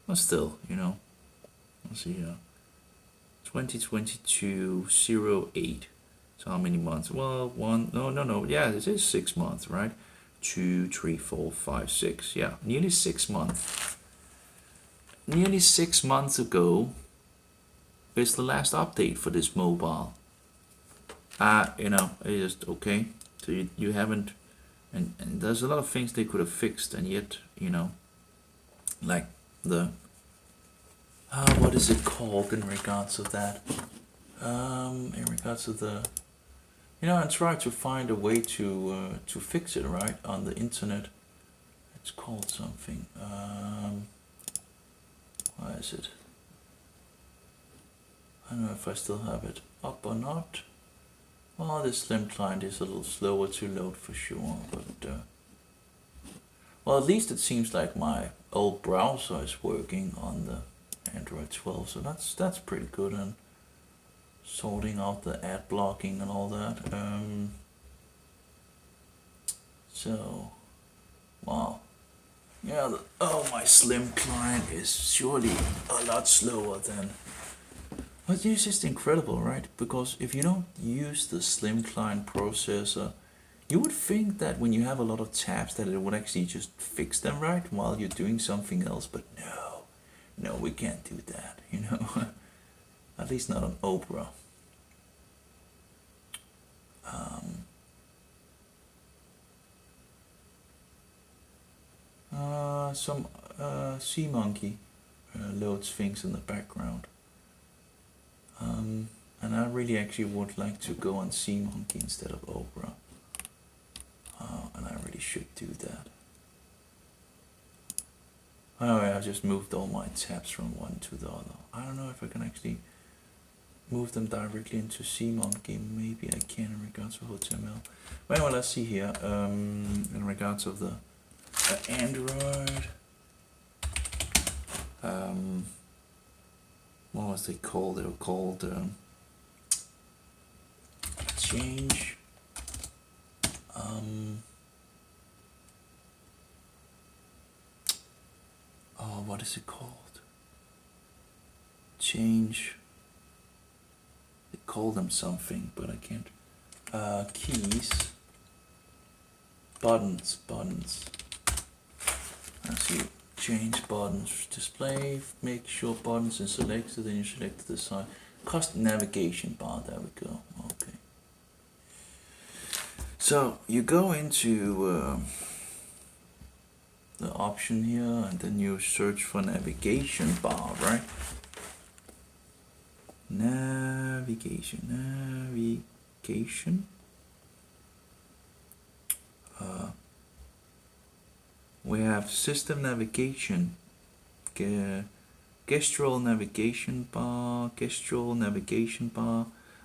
S2: But still, let's see here. 2022-08. So how many months? Well, no. Yeah, it is 6 months, right? 2, 3, 4, 5, 6. Yeah, nearly 6 months. Nearly 6 months ago is the last update for this mobile. It's just okay. So you haven't, and there's a lot of things they could have fixed, and yet, like the, what is it called in regards of that? In regards to the, I try to find a way to fix it, right, on the internet. It's called something. Why is it? I don't know if I still have it up or not. Well, this Slim client is a little slower to load for sure, but well, at least it seems like my old browser is working on the Android 12, so that's pretty good. And sorting out the ad blocking and all that. So, wow. Yeah, my slim client is surely a lot slower than. But it's just incredible, right? Because if you don't use the slim client processor, you would think that when you have a lot of tabs that it would actually just fix them, right, while you're doing something else. But no, we can't do that, At least not on Opera. Some Sea Monkey loads things in the background. And I really actually would like to go on Sea Monkey instead of Opera. And I really should do that. Anyway, I just moved all my tabs from one to the other. I don't know if I can actually move them directly into Sea Monkey. Maybe I can in regards of HTML. Well, let's see here. In regards of the Android. What was they called? They were called change. What is it called? Change. They call them something, but I can't. Keys. Buttons. Let's see. Change buttons. Display. Make sure buttons are selected. Then you select the side. Custom navigation bar. There we go. Okay. So you go into the option here, and then you search for navigation bar, right? Navigation. We have system navigation, gestural navigation bar.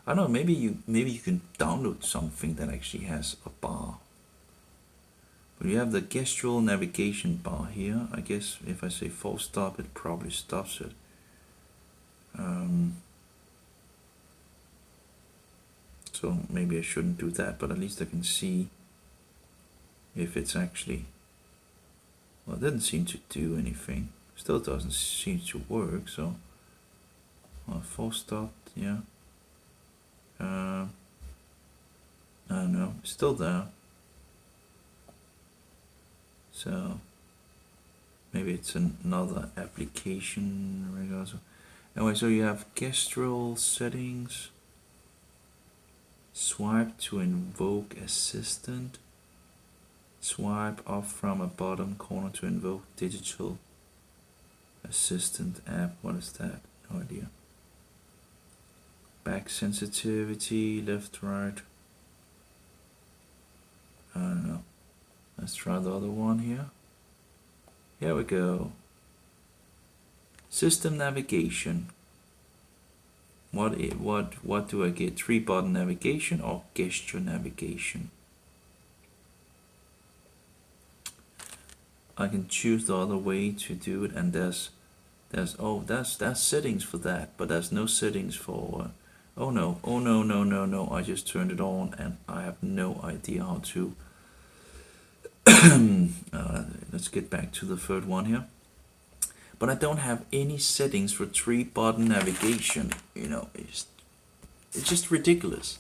S2: I don't know. Maybe you can download something that actually has a bar. But you have the gestural navigation bar here. I guess if I say full stop, it probably stops it. So maybe I shouldn't do that, but at least I can see if it's actually. Well, it didn't seem to do anything. Still doesn't seem to work. So, full stop. Yeah. I don't know. It's still there. So maybe it's another application. Anyway, so you have gestural settings. Swipe to invoke assistant. Swipe up from a bottom corner to invoke digital assistant app. What is that? No idea. Back sensitivity, left, right. I don't know. Let's try the other one here. Here we go. System navigation. What do I get? 3-button navigation or gesture navigation? I can choose the other way to do it, and there's settings for that, but there's no settings for. Oh no! I just turned it on, and I have no idea how to. Let's get back to the third one here. But I don't have any settings for 3-button navigation. It's just ridiculous.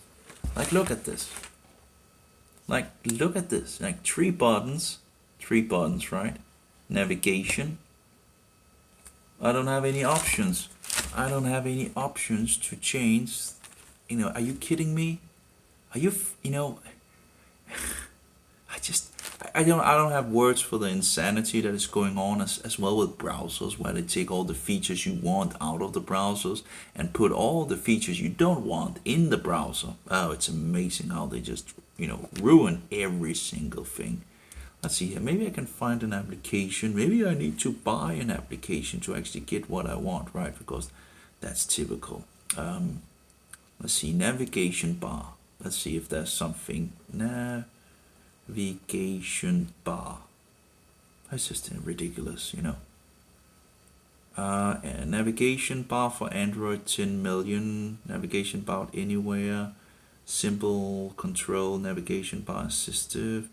S2: Like, look at this. Like 3 buttons, right? Navigation. I don't have any options. To change. Are you kidding me? Are you? I don't have words for the insanity that is going on as well with browsers, where they take all the features you want out of the browsers and put all the features you don't want in the browser. Oh, it's amazing how they just, ruin every single thing. Let's see here. Maybe I can find an application. Maybe I need to buy an application to actually get what I want, right? Because that's typical. Let's see. Navigation bar. Let's see if there's something. Navigation bar. That's just ridiculous, And navigation bar for Android 10 million. Navigation bar anywhere. Simple control. Navigation bar assistive.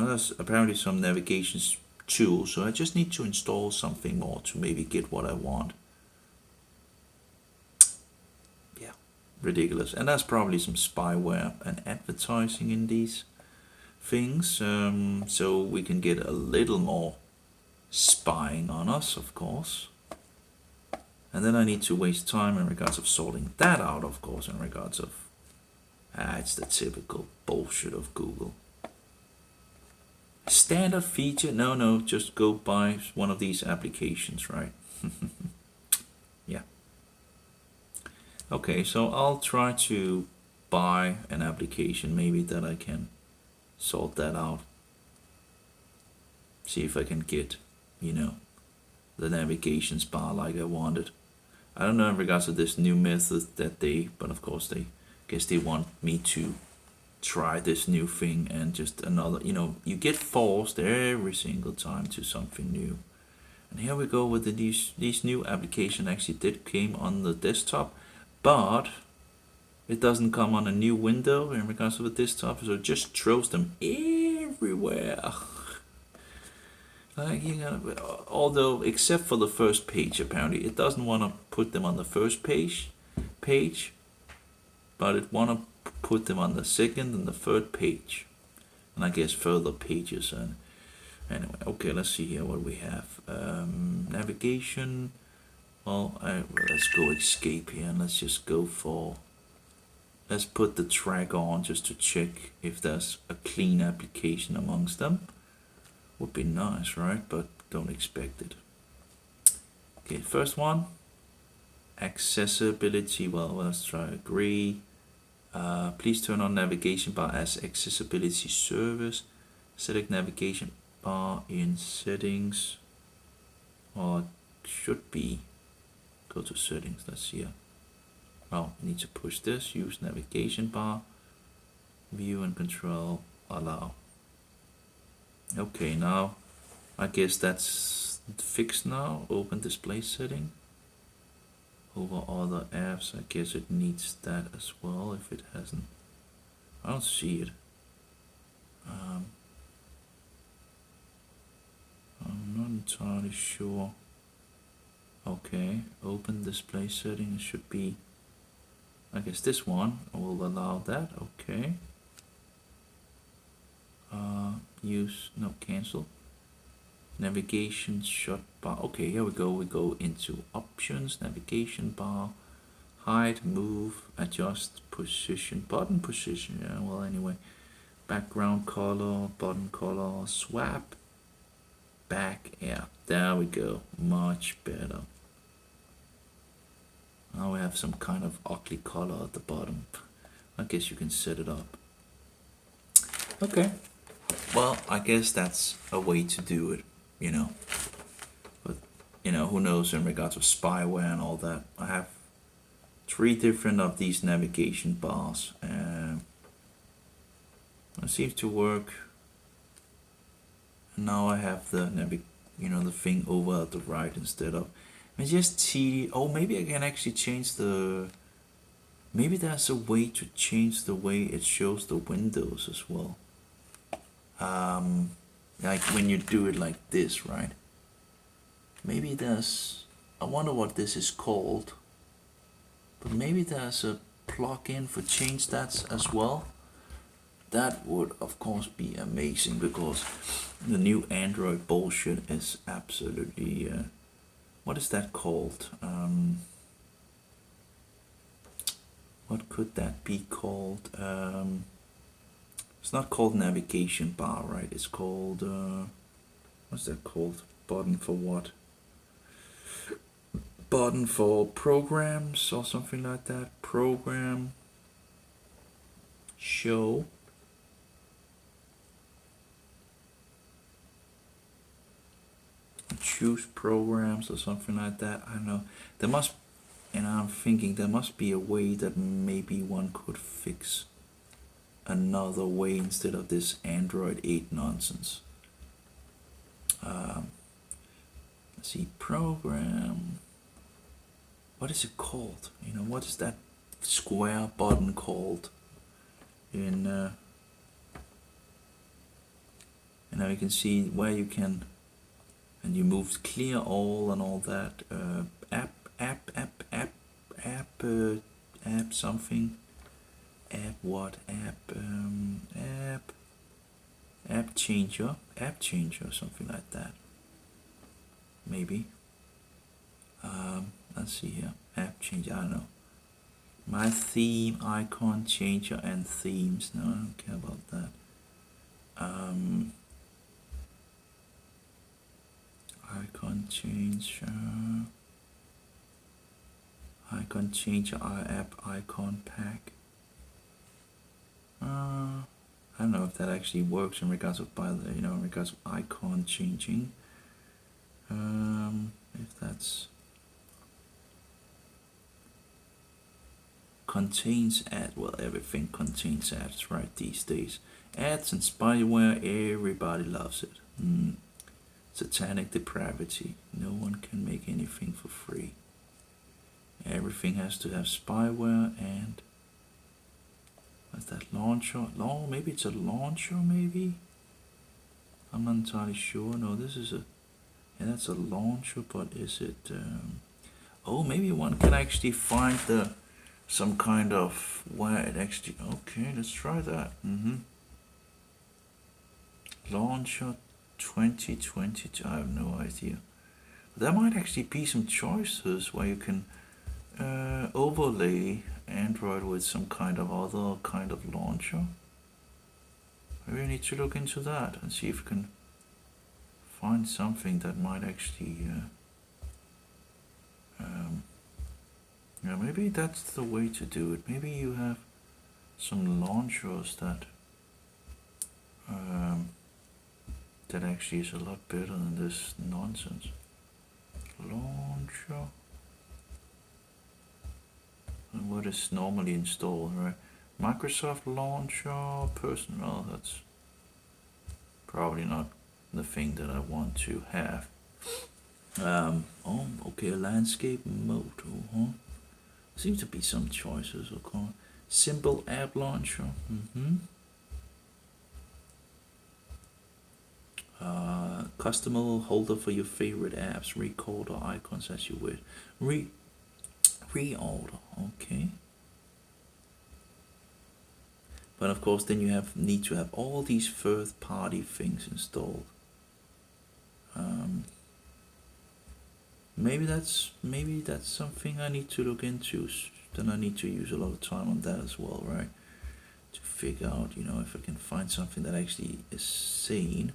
S2: There's apparently some navigation tools, so I just need to install something more to maybe get what I want. Yeah, ridiculous. And there's probably some spyware and advertising in these things, so we can get a little more spying on us, of course. And then I need to waste time in regards of sorting that out, of course, in regards of it's the typical bullshit of Google. Standard feature? No, just go buy one of these applications, right? Yeah. Okay, so I'll try to buy an application, maybe that I can sort that out. See if I can get, the navigations bar like I wanted. I don't know in regards to this new method but of course they want me to try this new thing, and just another, you get forced every single time to something new. And here we go with these new application actually came on the desktop, but it doesn't come on a new window in regards to the desktop, so it just throws them everywhere. Like, although except for the first page, apparently it doesn't want to put them on the first page, but it want to put them on the second and the third page, and I guess further pages. And anyway, okay, let's see here what we have. Navigation. Well, let's go escape here, and let's just go for. Let's put the track on just to check if there's a clean application amongst them. Would be nice, right? But don't expect it. Okay, first one. Accessibility. Well, let's try agree. Please turn on navigation bar as accessibility service. Select navigation bar in settings. Or it should be. Go to settings. Let's see here. Well, we need to push this. Use navigation bar. View and control. Allow. Okay, now I guess that's fixed now. Open display setting. Over other apps, I guess it needs that as well if it hasn't. I don't see it. I'm not entirely sure. Okay, open display setting. It should be, I guess this one will allow that. Okay. Cancel. Navigation shut bar. Okay, here we go. We go into options, navigation bar, hide, move, adjust, position, button position. Yeah, well, anyway, background color, button color, swap, back. Yeah, there we go. Much better. Now we have some kind of ugly color at the bottom. I guess you can set it up. Okay. Well, I guess that's a way to do it, But, who knows in regards of spyware and all that. I have 3 different of these navigation bars. It seems to work. And now I have the the thing over at the right instead of. It's just tedious. Oh, maybe I can actually change the. Maybe there's a way to change the way it shows the windows as well. Like when you do it like this, right? Maybe there's. I wonder what this is called. But maybe there's a plugin for change that as well. That would of course be amazing, because the new Android bullshit is absolutely. What is that called? What could that be called? It's not called navigation bar, right? It's called, what's that called? Button for what? Button for programs or something like that. Program. Show. Choose programs or something like that. I don't know. There must, and I'm thinking there must be a way that maybe one could fix another way instead of this Android 8 nonsense. Let's see, program. What is it called? What is that square button called in And now you can see where you can, and you move clear all and all that. App something. App what? App changer, something like that. Maybe. Let's see here. App changer. I don't know. My theme, icon changer, and themes. No, I don't care about that. Icon changer, app icon pack. I don't know if that actually works in regards of in regards of icon changing. If that's contains ad, well, everything contains ads right these days. Ads and spyware, everybody loves it. Satanic depravity. No one can make anything for free. Everything has to have spyware and what's that, launcher? Maybe it's a launcher, maybe? I'm not entirely sure. No, this is that's a launcher, but is it oh, maybe one can actually find some kind of where it actually, okay, let's try that. Launcher 2022, I have no idea. There might actually be some choices where you can overlay Android with some kind of other kind of launcher. Maybe I need to look into that and see if we can find something that might actually yeah, maybe that's the way to do it. Maybe you have some launchers that that actually is a lot better than this nonsense. Launcher. And what is normally installed, right? Microsoft Launcher, personal, that's probably not the thing that I want to have. Oh, okay, landscape mode, seems to be some choices, okay. Simple app launcher, custom holder for your favorite apps, recorder icons as you wish. Reorder, okay. But of course, then you need to have all these third-party things installed. Maybe that's something I need to look into. Then I need to use a lot of time on that as well, right? To figure out, if I can find something that actually is sane.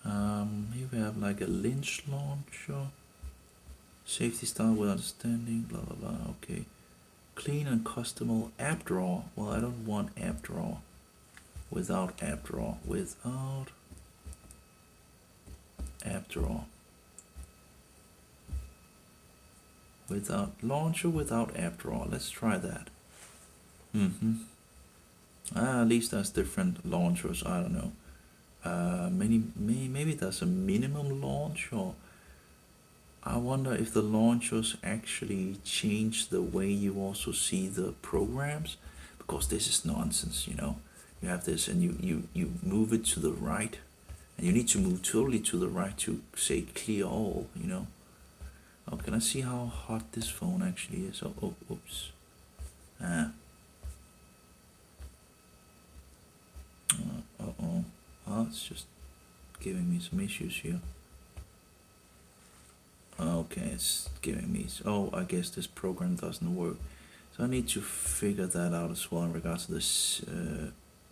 S2: Maybe we have like a Lynch launcher. Safety style with understanding, blah blah blah, okay. Clean and customable app drawer. Well, I don't want app drawer. Without app drawer. Without app drawer. Without launcher, without app drawer. Let's try that. At least there's different launchers. I don't know. Maybe there's a minimum launch, or I wonder if the launchers actually change the way you also see the programs, because this is nonsense. You have this and you move it to the right, and you need to move totally to the right to say clear all. Oh, can I see how hot this phone actually is? Oh, oops. Oh, it's just giving me some issues here. Okay, it's giving me, I guess this program doesn't work. So I need to figure that out as well in regards to this.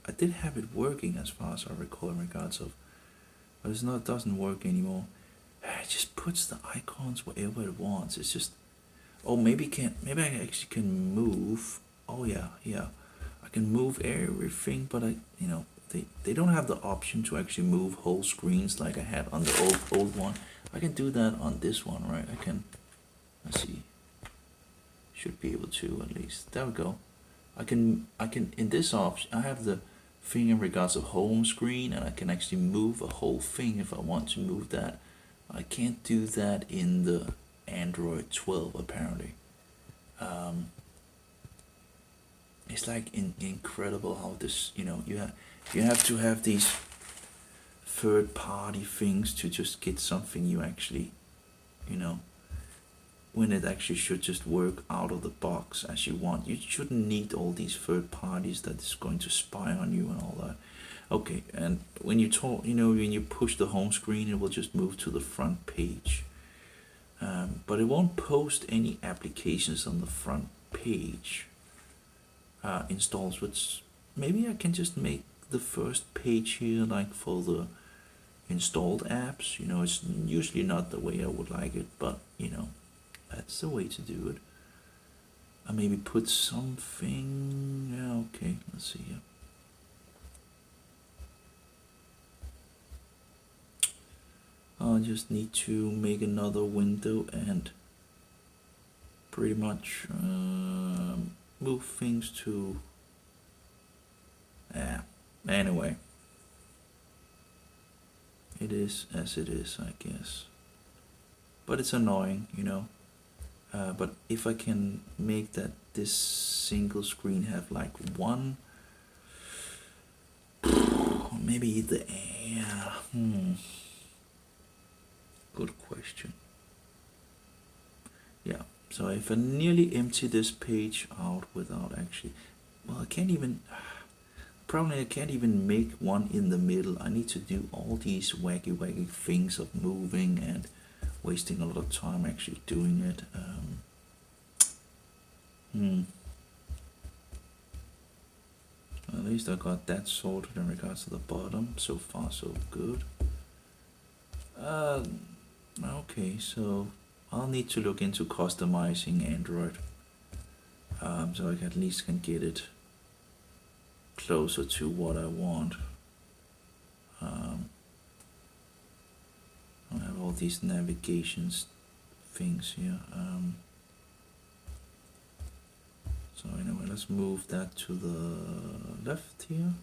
S2: I did have it working as far as I recall in regards of, but it doesn't work anymore. It just puts the icons wherever it wants. It's just, maybe I actually can move. Oh yeah, I can move everything, but they don't have the option to actually move whole screens like I had on the old one. I can do that on this one, right? I can, let's see, should be able to at least. There we go. I can in this option I have the thing in regards of home screen, and I can actually move a whole thing if I want to move that. I can't do that in the Android 12 apparently. It's like incredible how this, you have to have these third-party things to just get something you actually, you know, when it actually should just work out of the box as you want. You shouldn't need all these third parties that is going to spy on you and all that. Okay, and when you talk, you know, when you push the home screen, it will just move to the front page. But it won't post any applications on the front page installs, which maybe I can just make the first page here like for the installed apps. You know, it's usually not the way I would like it, but you know, that's the way to do it. I maybe put something, yeah, okay, let's see here. I'll just need to make another window and pretty much move things to, anyway. It is as it is, I guess. But it's annoying, you know. But if I can make that this single screen have like one, maybe the good question. Yeah, so if I nearly empty this page out without actually, well, I can't even, probably I can't even make one in the middle. I need to do all these wacky things of moving and wasting a lot of time actually doing it. At least I got that sorted in regards to the bottom. So far so good. Okay, so I'll need to look into customizing Android, so I at least can get it closer to what I want. I have all these navigations things here. So anyway, let's move that to the left here.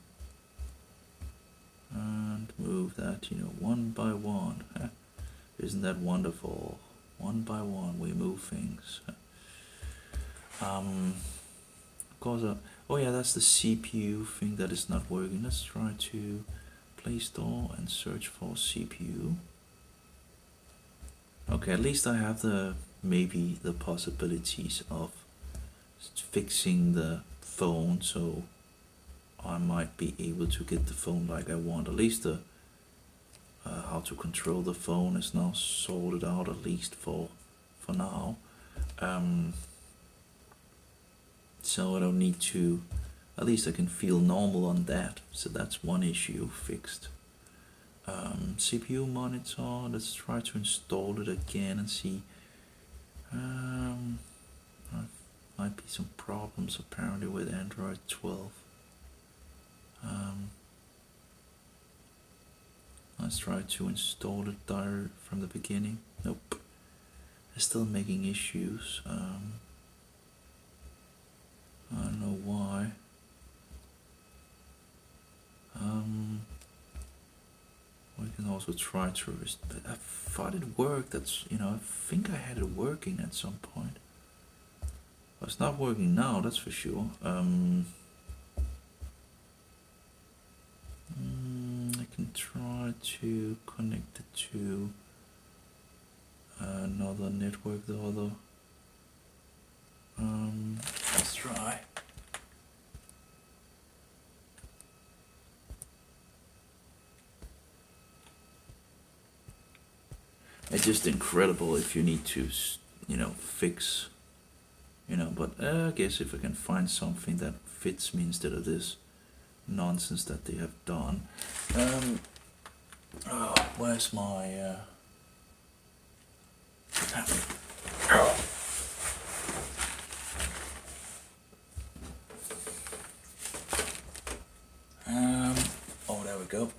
S2: And move that, you know, one by one. Isn't that wonderful? One by one we move things. Of course, oh yeah, that's the CPU thing that is not working. Let's try to Play Store and search for CPU. Okay, at least I have maybe the possibilities of fixing the phone, so I might be able to get the phone like I want. At least the how to control the phone is now sorted out, at least for now. So I don't need to, at least I can feel normal on that. So that's one issue fixed. CPU monitor, let's try to install it again and see. Might be some problems apparently with Android 12. Let's try to install it direct from the beginning. Nope, it's still making issues. I don't know why. We can also try to. I thought it worked. That's, you know, I think I had it working at some point. But it's not working now. That's for sure. I can try to connect it to another network though. Let's try. It's just incredible if you need to, you know, fix, you know, but I guess if I can find something that fits me instead of this nonsense that they have done. Oh, where's my oh, there we go.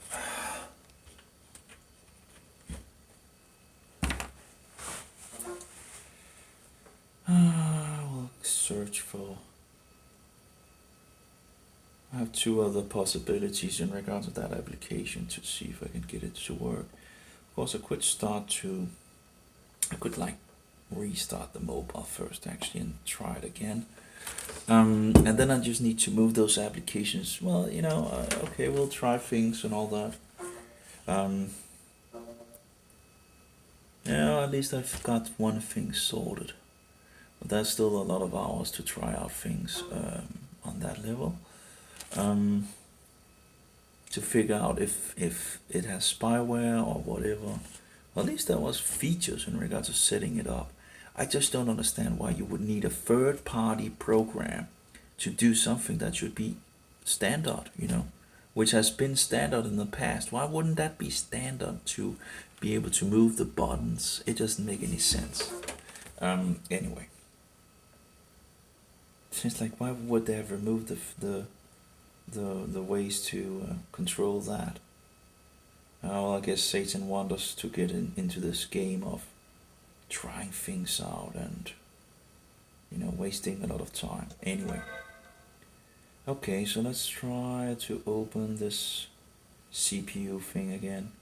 S2: We'll search for. I have two other possibilities in regards to that application to see if I can get it to work. Of course, I could like restart the mobile first actually and try it again. And then I just need to move those applications. Well, you know, okay, we'll try things and all that. Yeah, at least I've got one thing sorted. But there's still a lot of hours to try out things on that level. To figure out if it has spyware or whatever. At least there was features in regards to setting it up. I just don't understand why you would need a third-party program to do something that should be standard, which has been standard in the past. Why wouldn't that be standard to be able to move the buttons? It doesn't make any sense. Anyway, it's like, why would they have removed the ways to control that? Well, I guess Satan wants us to get into this game of trying things out and wasting a lot of time. Anyway, okay, so let's try to open this CPU thing again,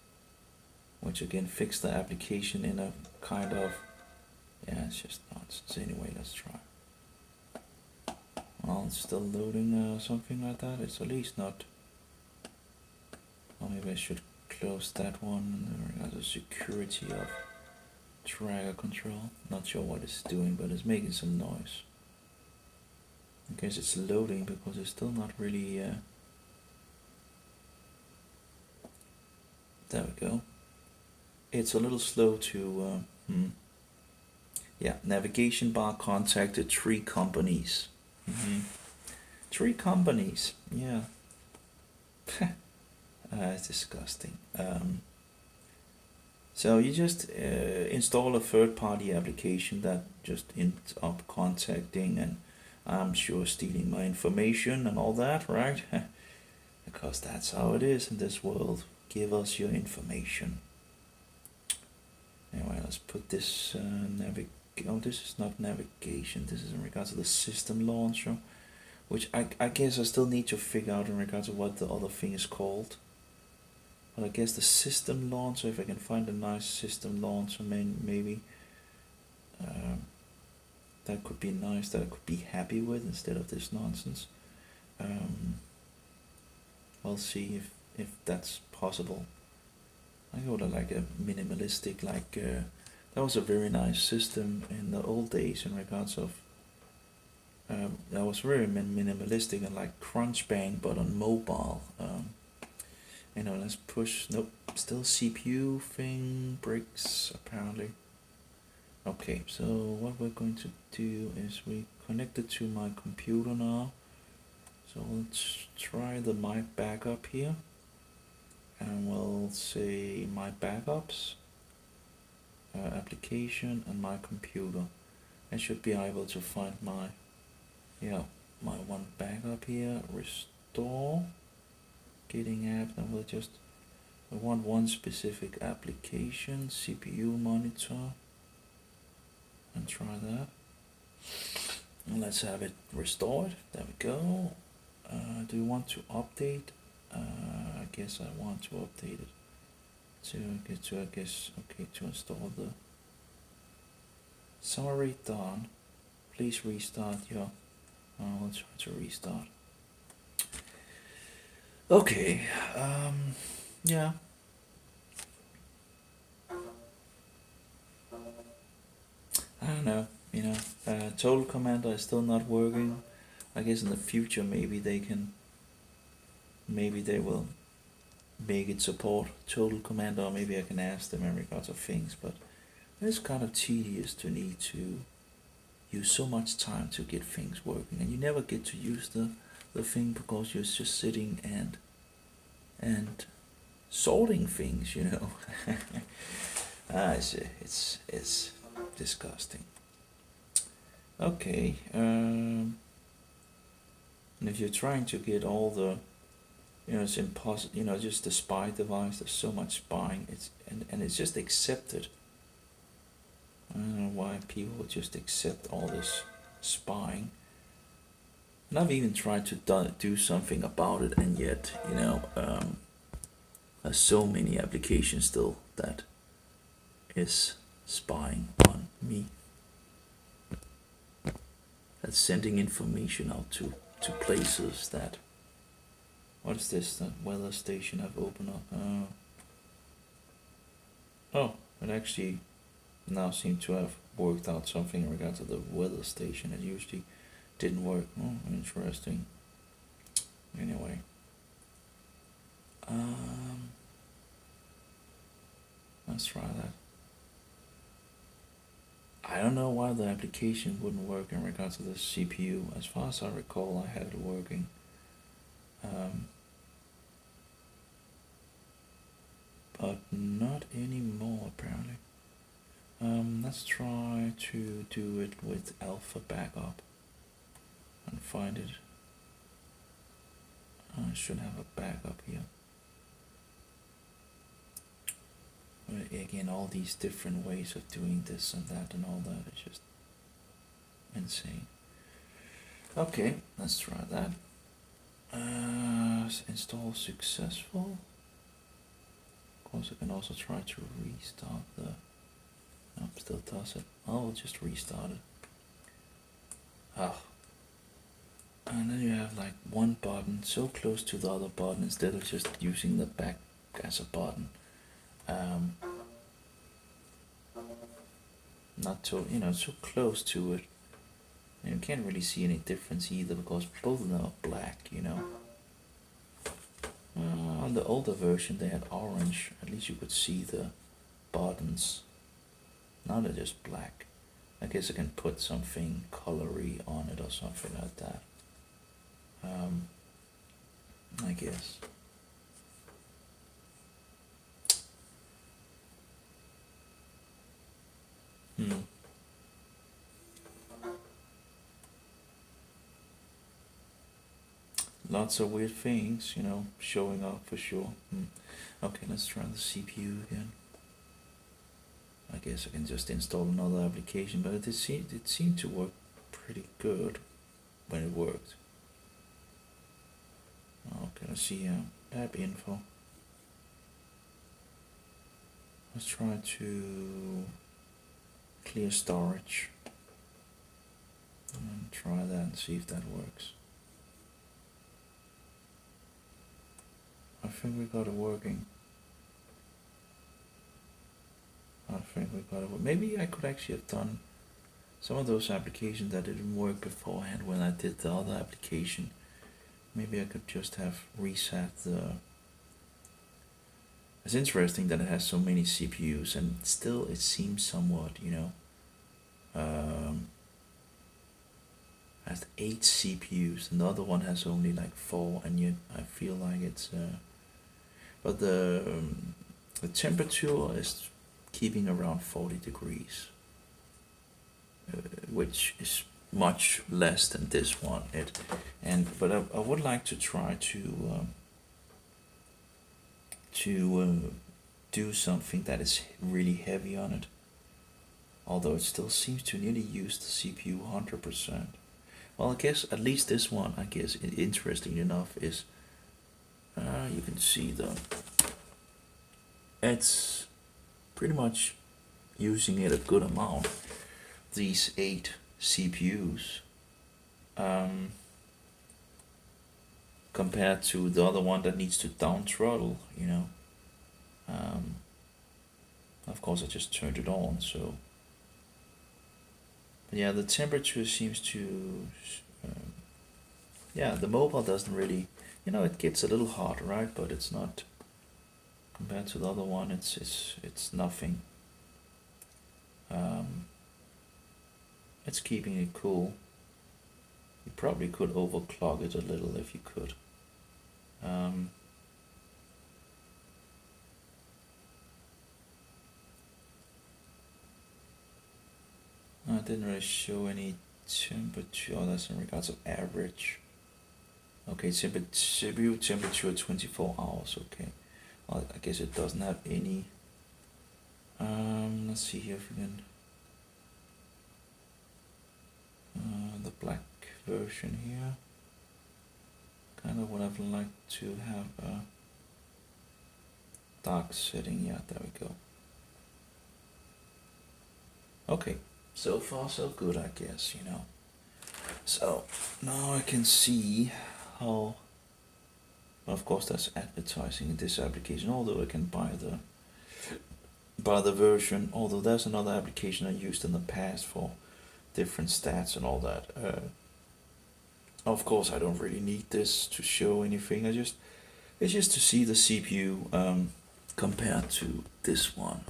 S2: which again fixed the application in a kind of, yeah, it's just nonsense. Anyway, let's try. Well, it's still loading something like that. It's at least not. Well, maybe I should close that one. There the security of trigger control. Not sure what it's doing, but it's making some noise. I guess it's loading because it's still not really. There we go. It's a little slow to. Yeah, navigation bar contacted 3 companies. 3 companies, yeah. It's disgusting. So you just install a third-party application that just ends up contacting and I'm sure stealing my information and all that, right? Because that's how it is in this world. Give us your information. Anyway, let's put this this is not navigation. This is in regards to the system launcher, which I guess I still need to figure out in regards to what the other thing is called. But I guess the system launcher, if I can find a nice system launcher, maybe that could be nice, that I could be happy with instead of this nonsense. We'll see if that's possible. I go to like a minimalistic, that was a very nice system in the old days in regards of that was very minimalistic and like Crunch Bang but on mobile. Let's push. Nope, still CPU thing breaks apparently. Okay, so what we're going to do is we connect it to my computer now. So let's try the My Backup here, and we'll say My Backups. Application and my computer. I should be able to find my one backup here. Restore. Getting app. And I want one specific application. CPU monitor. And try that. And let's have it restored. There we go. Do you want to update? I guess I want to update it. To install the summary done. Please restart your. Let's try to restart. Okay. Yeah. I don't know. Total Commander is still not working. I guess in the future maybe they will make it support Total Commander, or maybe I can ask them in regards of things, but it's kind of tedious to need to use so much time to get things working, and you never get to use the thing because you're just sitting and sorting things, It's disgusting. Okay, and if you're trying to get all the it's impossible, just the spy device, there's so much spying, and it's just accepted. I don't know why people would just accept all this spying. And I've even tried to do something about it, and yet, there's so many applications still that is spying on me. That's sending information out to places that. What is this? That weather station I've opened up. Oh, it actually now seems to have worked out something in regard to the weather station. It usually didn't work. Oh, interesting. Anyway. Let's try that. I don't know why the application wouldn't work in regards to the CPU. As far as I recall, I had it working. But not anymore, apparently. Let's try to do it with alpha backup and find it. I should have a backup here. But again, all these different ways of doing this and that and all that is just insane. Okay, let's try that. Install successful. Of course, I can also try to restart the. Nope, still does it. I'll just restart it. Oh. And then you have like one button so close to the other button instead of just using the back as a button. Not so, so close to it. And you can't really see any difference either because both of them are black, On the older version they had orange, at least you could see the buttons. Now they're just black. I guess I can put something colory on it or something like that. I guess. Lots of weird things, showing up for sure. Okay, let's try the CPU again. I guess I can just install another application, but it seemed to work pretty good when it worked. Okay, let's see app info. Let's try to clear storage and try that and see if that works. I think we got it working. Maybe I could actually have done some of those applications that didn't work beforehand when I did the other application. Maybe I could just have reset the. It's interesting that it has so many CPUs and still it seems somewhat, has 8 CPUs. Another one has only like 4, and yet I feel like it's. But the temperature is keeping around 40 degrees, which is much less than this one. But I would like to try to do something that is really heavy on it. Although it still seems to nearly use the CPU 100%. Well, I guess at least this one, interesting enough, is you can see it's pretty much using it a good amount. These 8 CPUs compared to the other one that needs to down throttle, of course I just turned it on, so but yeah, the temperature seems to the mobile doesn't really, it gets a little hot, right? But it's not, compared to the other one, it's nothing. It's keeping it cool. You probably could overclock it a little if you could. I didn't really show any temperature. Oh, that's in regards of average. Okay, CPU temperature 24 hours. Okay, well, I guess it doesn't have any. Let's see here if we can. The black version here. Kind of what I'd like to have a dark setting. Yeah, there we go. Okay, so far so good, I guess, So now I can see how. Well, of course, that's advertising in this application. Although I can buy by the version, although there's another application I used in the past for different stats and all that. Of course, I don't really need this to show anything. It's just to see the CPU compared to this one.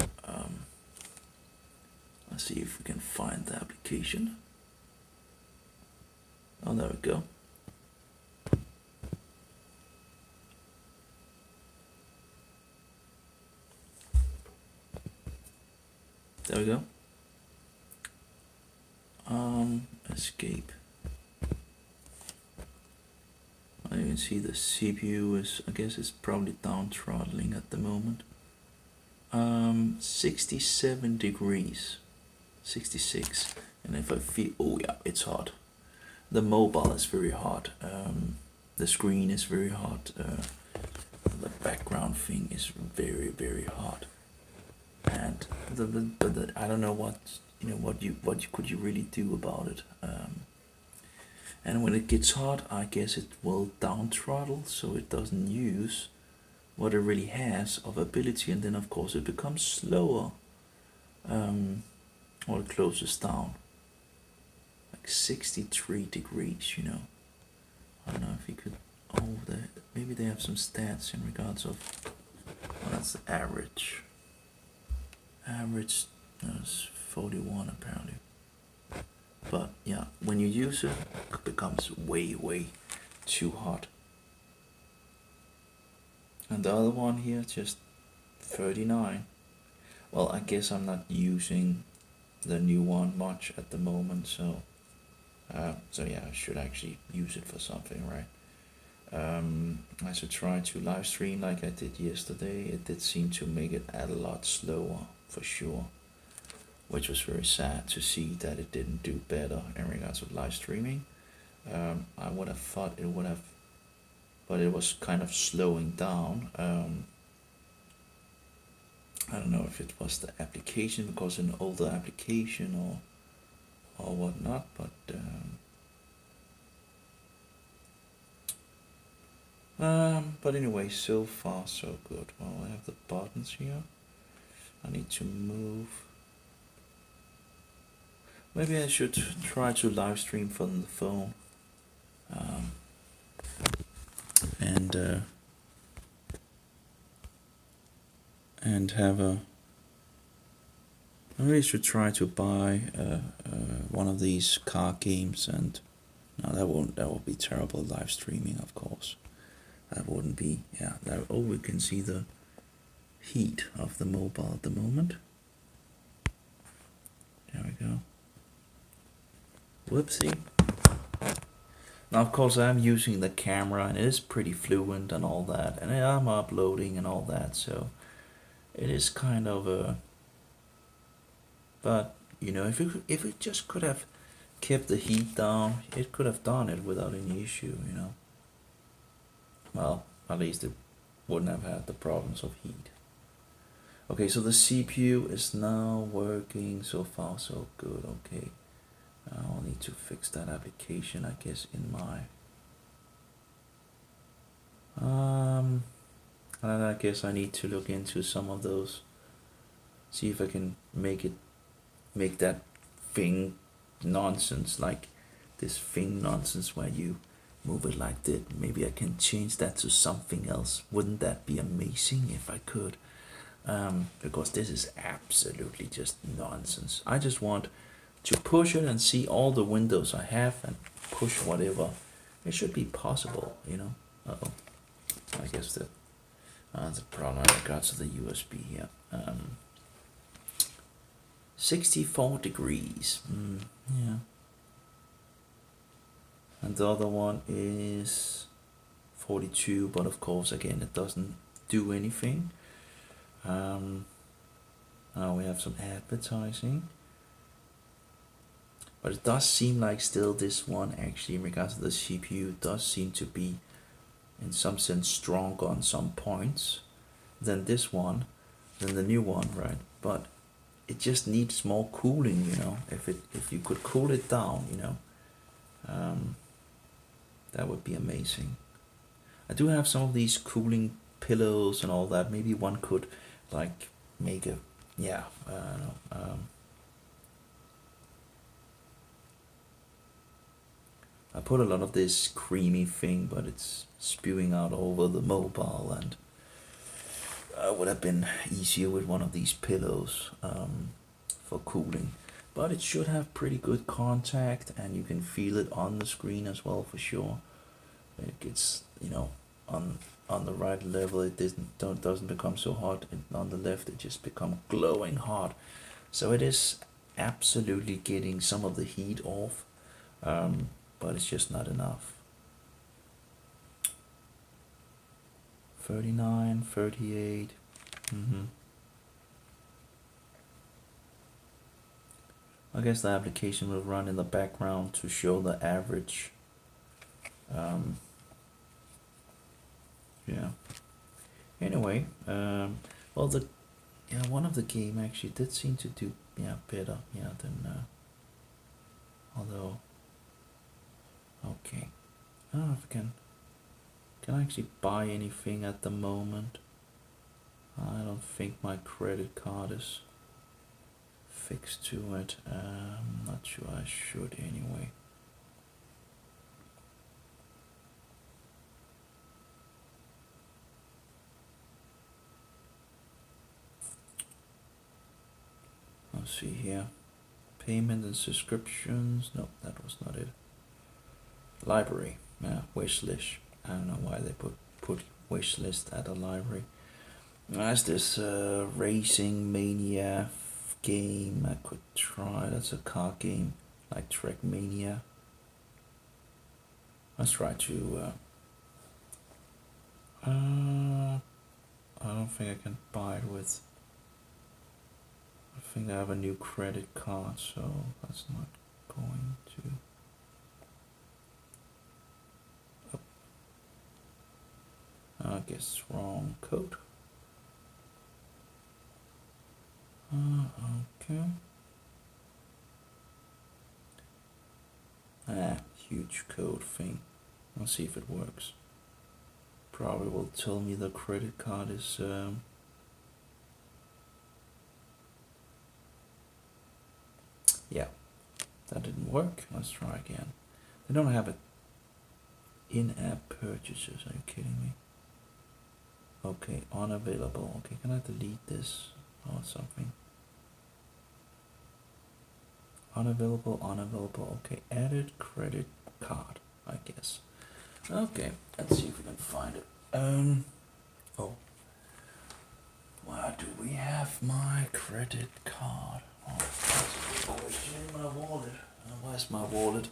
S2: Let's see if we can find the application. Oh, there we go. There we go. Escape. I can see the CPU is, I guess it's probably down throttling at the moment. 67 degrees. 66. And if I feel, oh yeah, it's hot. The mobile is very hot. The screen is very hot. The background thing is very, very hot. And I don't know what could you really do about it. And when it gets hot, I guess it will down throttle, so it doesn't use what it really has of ability, and then of course it becomes slower, or it closes down. Like 63 degrees, you know. I don't know if you could. Oh, maybe they have some stats in regards of. Well, that's the average. Average is 41 apparently. But yeah, when you use it, it becomes way, way too hot. And the other one here, just 39. Well, I guess I'm not using the new one much at the moment, so yeah, I should actually use it for something, right? I should try to live stream like I did yesterday. It did seem to make it a lot slower, for sure. Which was very sad to see that it didn't do better in regards of live streaming. I would have thought it would have, but it was kind of slowing down. I don't know if it was the application, because an older application or whatnot, but anyway, so far so good. Well, I have the buttons here. I need to move. Maybe I should try to live stream from the phone, and have a. Maybe I should try to buy one of these car games, and no, that would be terrible live streaming, of course. That wouldn't be, yeah. We can see the heat of the mobile at the moment. There we go. Whoopsie. Now of course I'm using the camera and it is pretty fluent and all that, and I'm uploading and all that, so it is kind of a, but you know, if it just could have kept the heat down, it could have done it without any issue, you know. Well, at least it wouldn't have had the problems of heat. Okay, so the CPU is now working. So far so good. Okay, I'll need to fix that application, I guess, in my and I guess I need to look into some of those, see if I can make that thing nonsense, like this thing nonsense where you move it like that. Maybe I can change that to something else. Wouldn't that be amazing if I could? Because this is absolutely just nonsense. I just want to push it and see all the windows I have and push whatever. It should be possible, you know. Uh-oh. I guess that's a problem in regards to the USB here. 64 degrees. Yeah. And the other one is 42, but of course, again, it doesn't do anything. Now we have some advertising. But it does seem like still this one, actually, in regards to the CPU, does seem to be in some sense stronger on some points than this one, than the new one, right? But it just needs more cooling, you know. If you could cool it down, you know, that would be amazing. I do have some of these cooling pillows and all that. Maybe one could like make a yeah, no, I put a lot of this creamy thing, but it's spewing out over the mobile, and would have been easier with one of these pillows for cooling. But it should have pretty good contact, and you can feel it on the screen as well for sure. It gets, on the right level, it doesn't become so hot, and on the left it just become glowing hot. So it is absolutely getting some of the heat off, but it's just not enough. 39, 38. I guess the application will run in the background to show the average. Yeah. Anyway, well, one of the game actually did seem to do better than although. Okay, I don't know if I can I actually buy anything at the moment. I don't think my credit card is fixed to it. I'm not sure I should anyway. Let's see here. Payment and subscriptions. No, that was not it. Library. Wish list. I don't know why they put wish list at a library. There's this Racing Mania game I could try. That's a car game like Trek Mania. Let's try to. I don't think I can buy it with. I think I have a new credit card, so that's not going to. I guess it's wrong code. Okay. Huge code thing. Let's see if it works. Probably will tell me the credit card is yeah, that didn't work. Let's try again. They don't have it in-app purchases. Are you kidding me? Okay, unavailable. Okay, can I delete this or something? Unavailable. Okay, added credit card, I guess. Okay, let's see if we can find it. Oh, where do we have my credit card? Oh, that's a good question. In my wallet. Where's my wallet?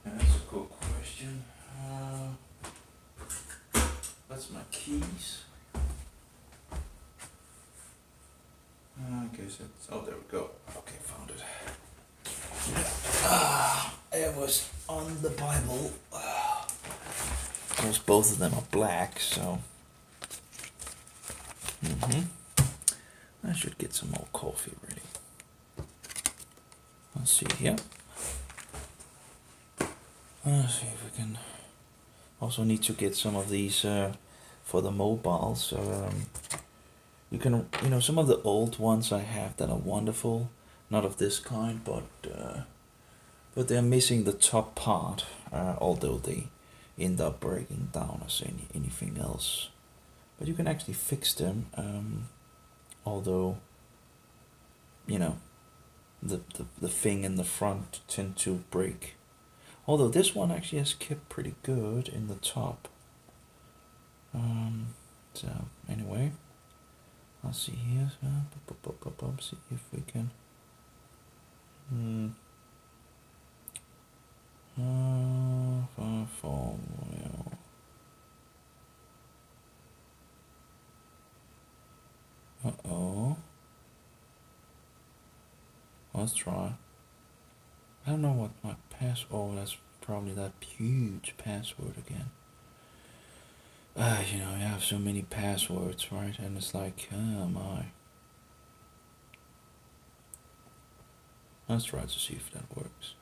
S2: That's a good question. That's my keys. I guess it's. Oh, there we go. Okay, found it. It was on the Bible. Of course, both of them are black, so. I should get some more coffee ready. Let's see here. Let's see if we can. Also need to get some of these for the mobiles. You can, some of the old ones I have that are wonderful, not of this kind, but they're missing the top part, although they end up breaking down as anything else. But you can actually fix them, although, the thing in the front tend to break. Although this one actually has kept pretty good in the top. So anyway, I'll see here. See if we can. Uh-oh. Let's try. I don't know what my password. That's probably that huge password again. You know, you have so many passwords, right? And it's like, oh my. Let's try to see if that works.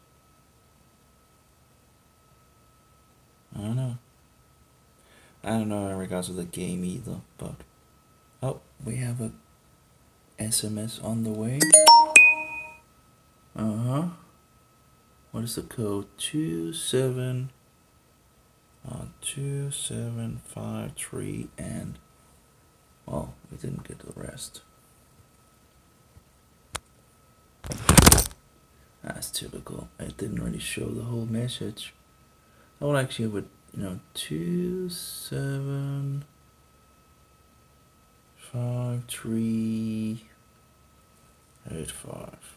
S2: I don't know. I don't know in regards to the game either, but oh, we have a SMS on the way. What is the code? 2753 and well, we didn't get the rest. That's typical. It didn't really show the whole message. I would actually would, 275385.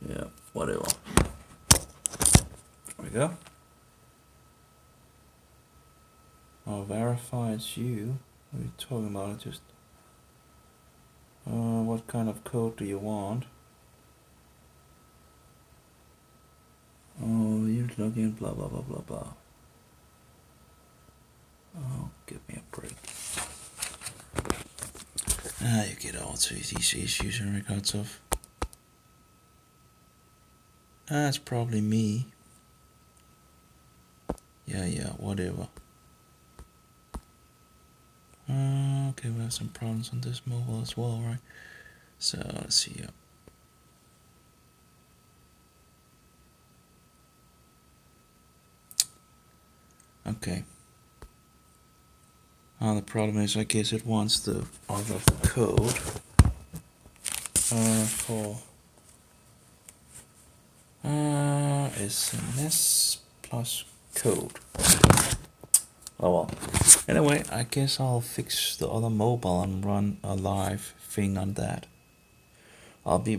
S2: Yeah, whatever. There we go. I'll verify it's you. What are you talking about? Just what kind of code do you want? Oh, you log in, blah blah blah blah blah. Oh, give me a break. You get all these issues in regards of. It's probably me. Yeah, whatever. Okay, we have some problems on this mobile as well, right? So let's see. Okay. The problem is, I guess it wants the other code for SMS plus code. Oh well. Anyway, I guess I'll fix the other mobile and run a live thing on that. I'll be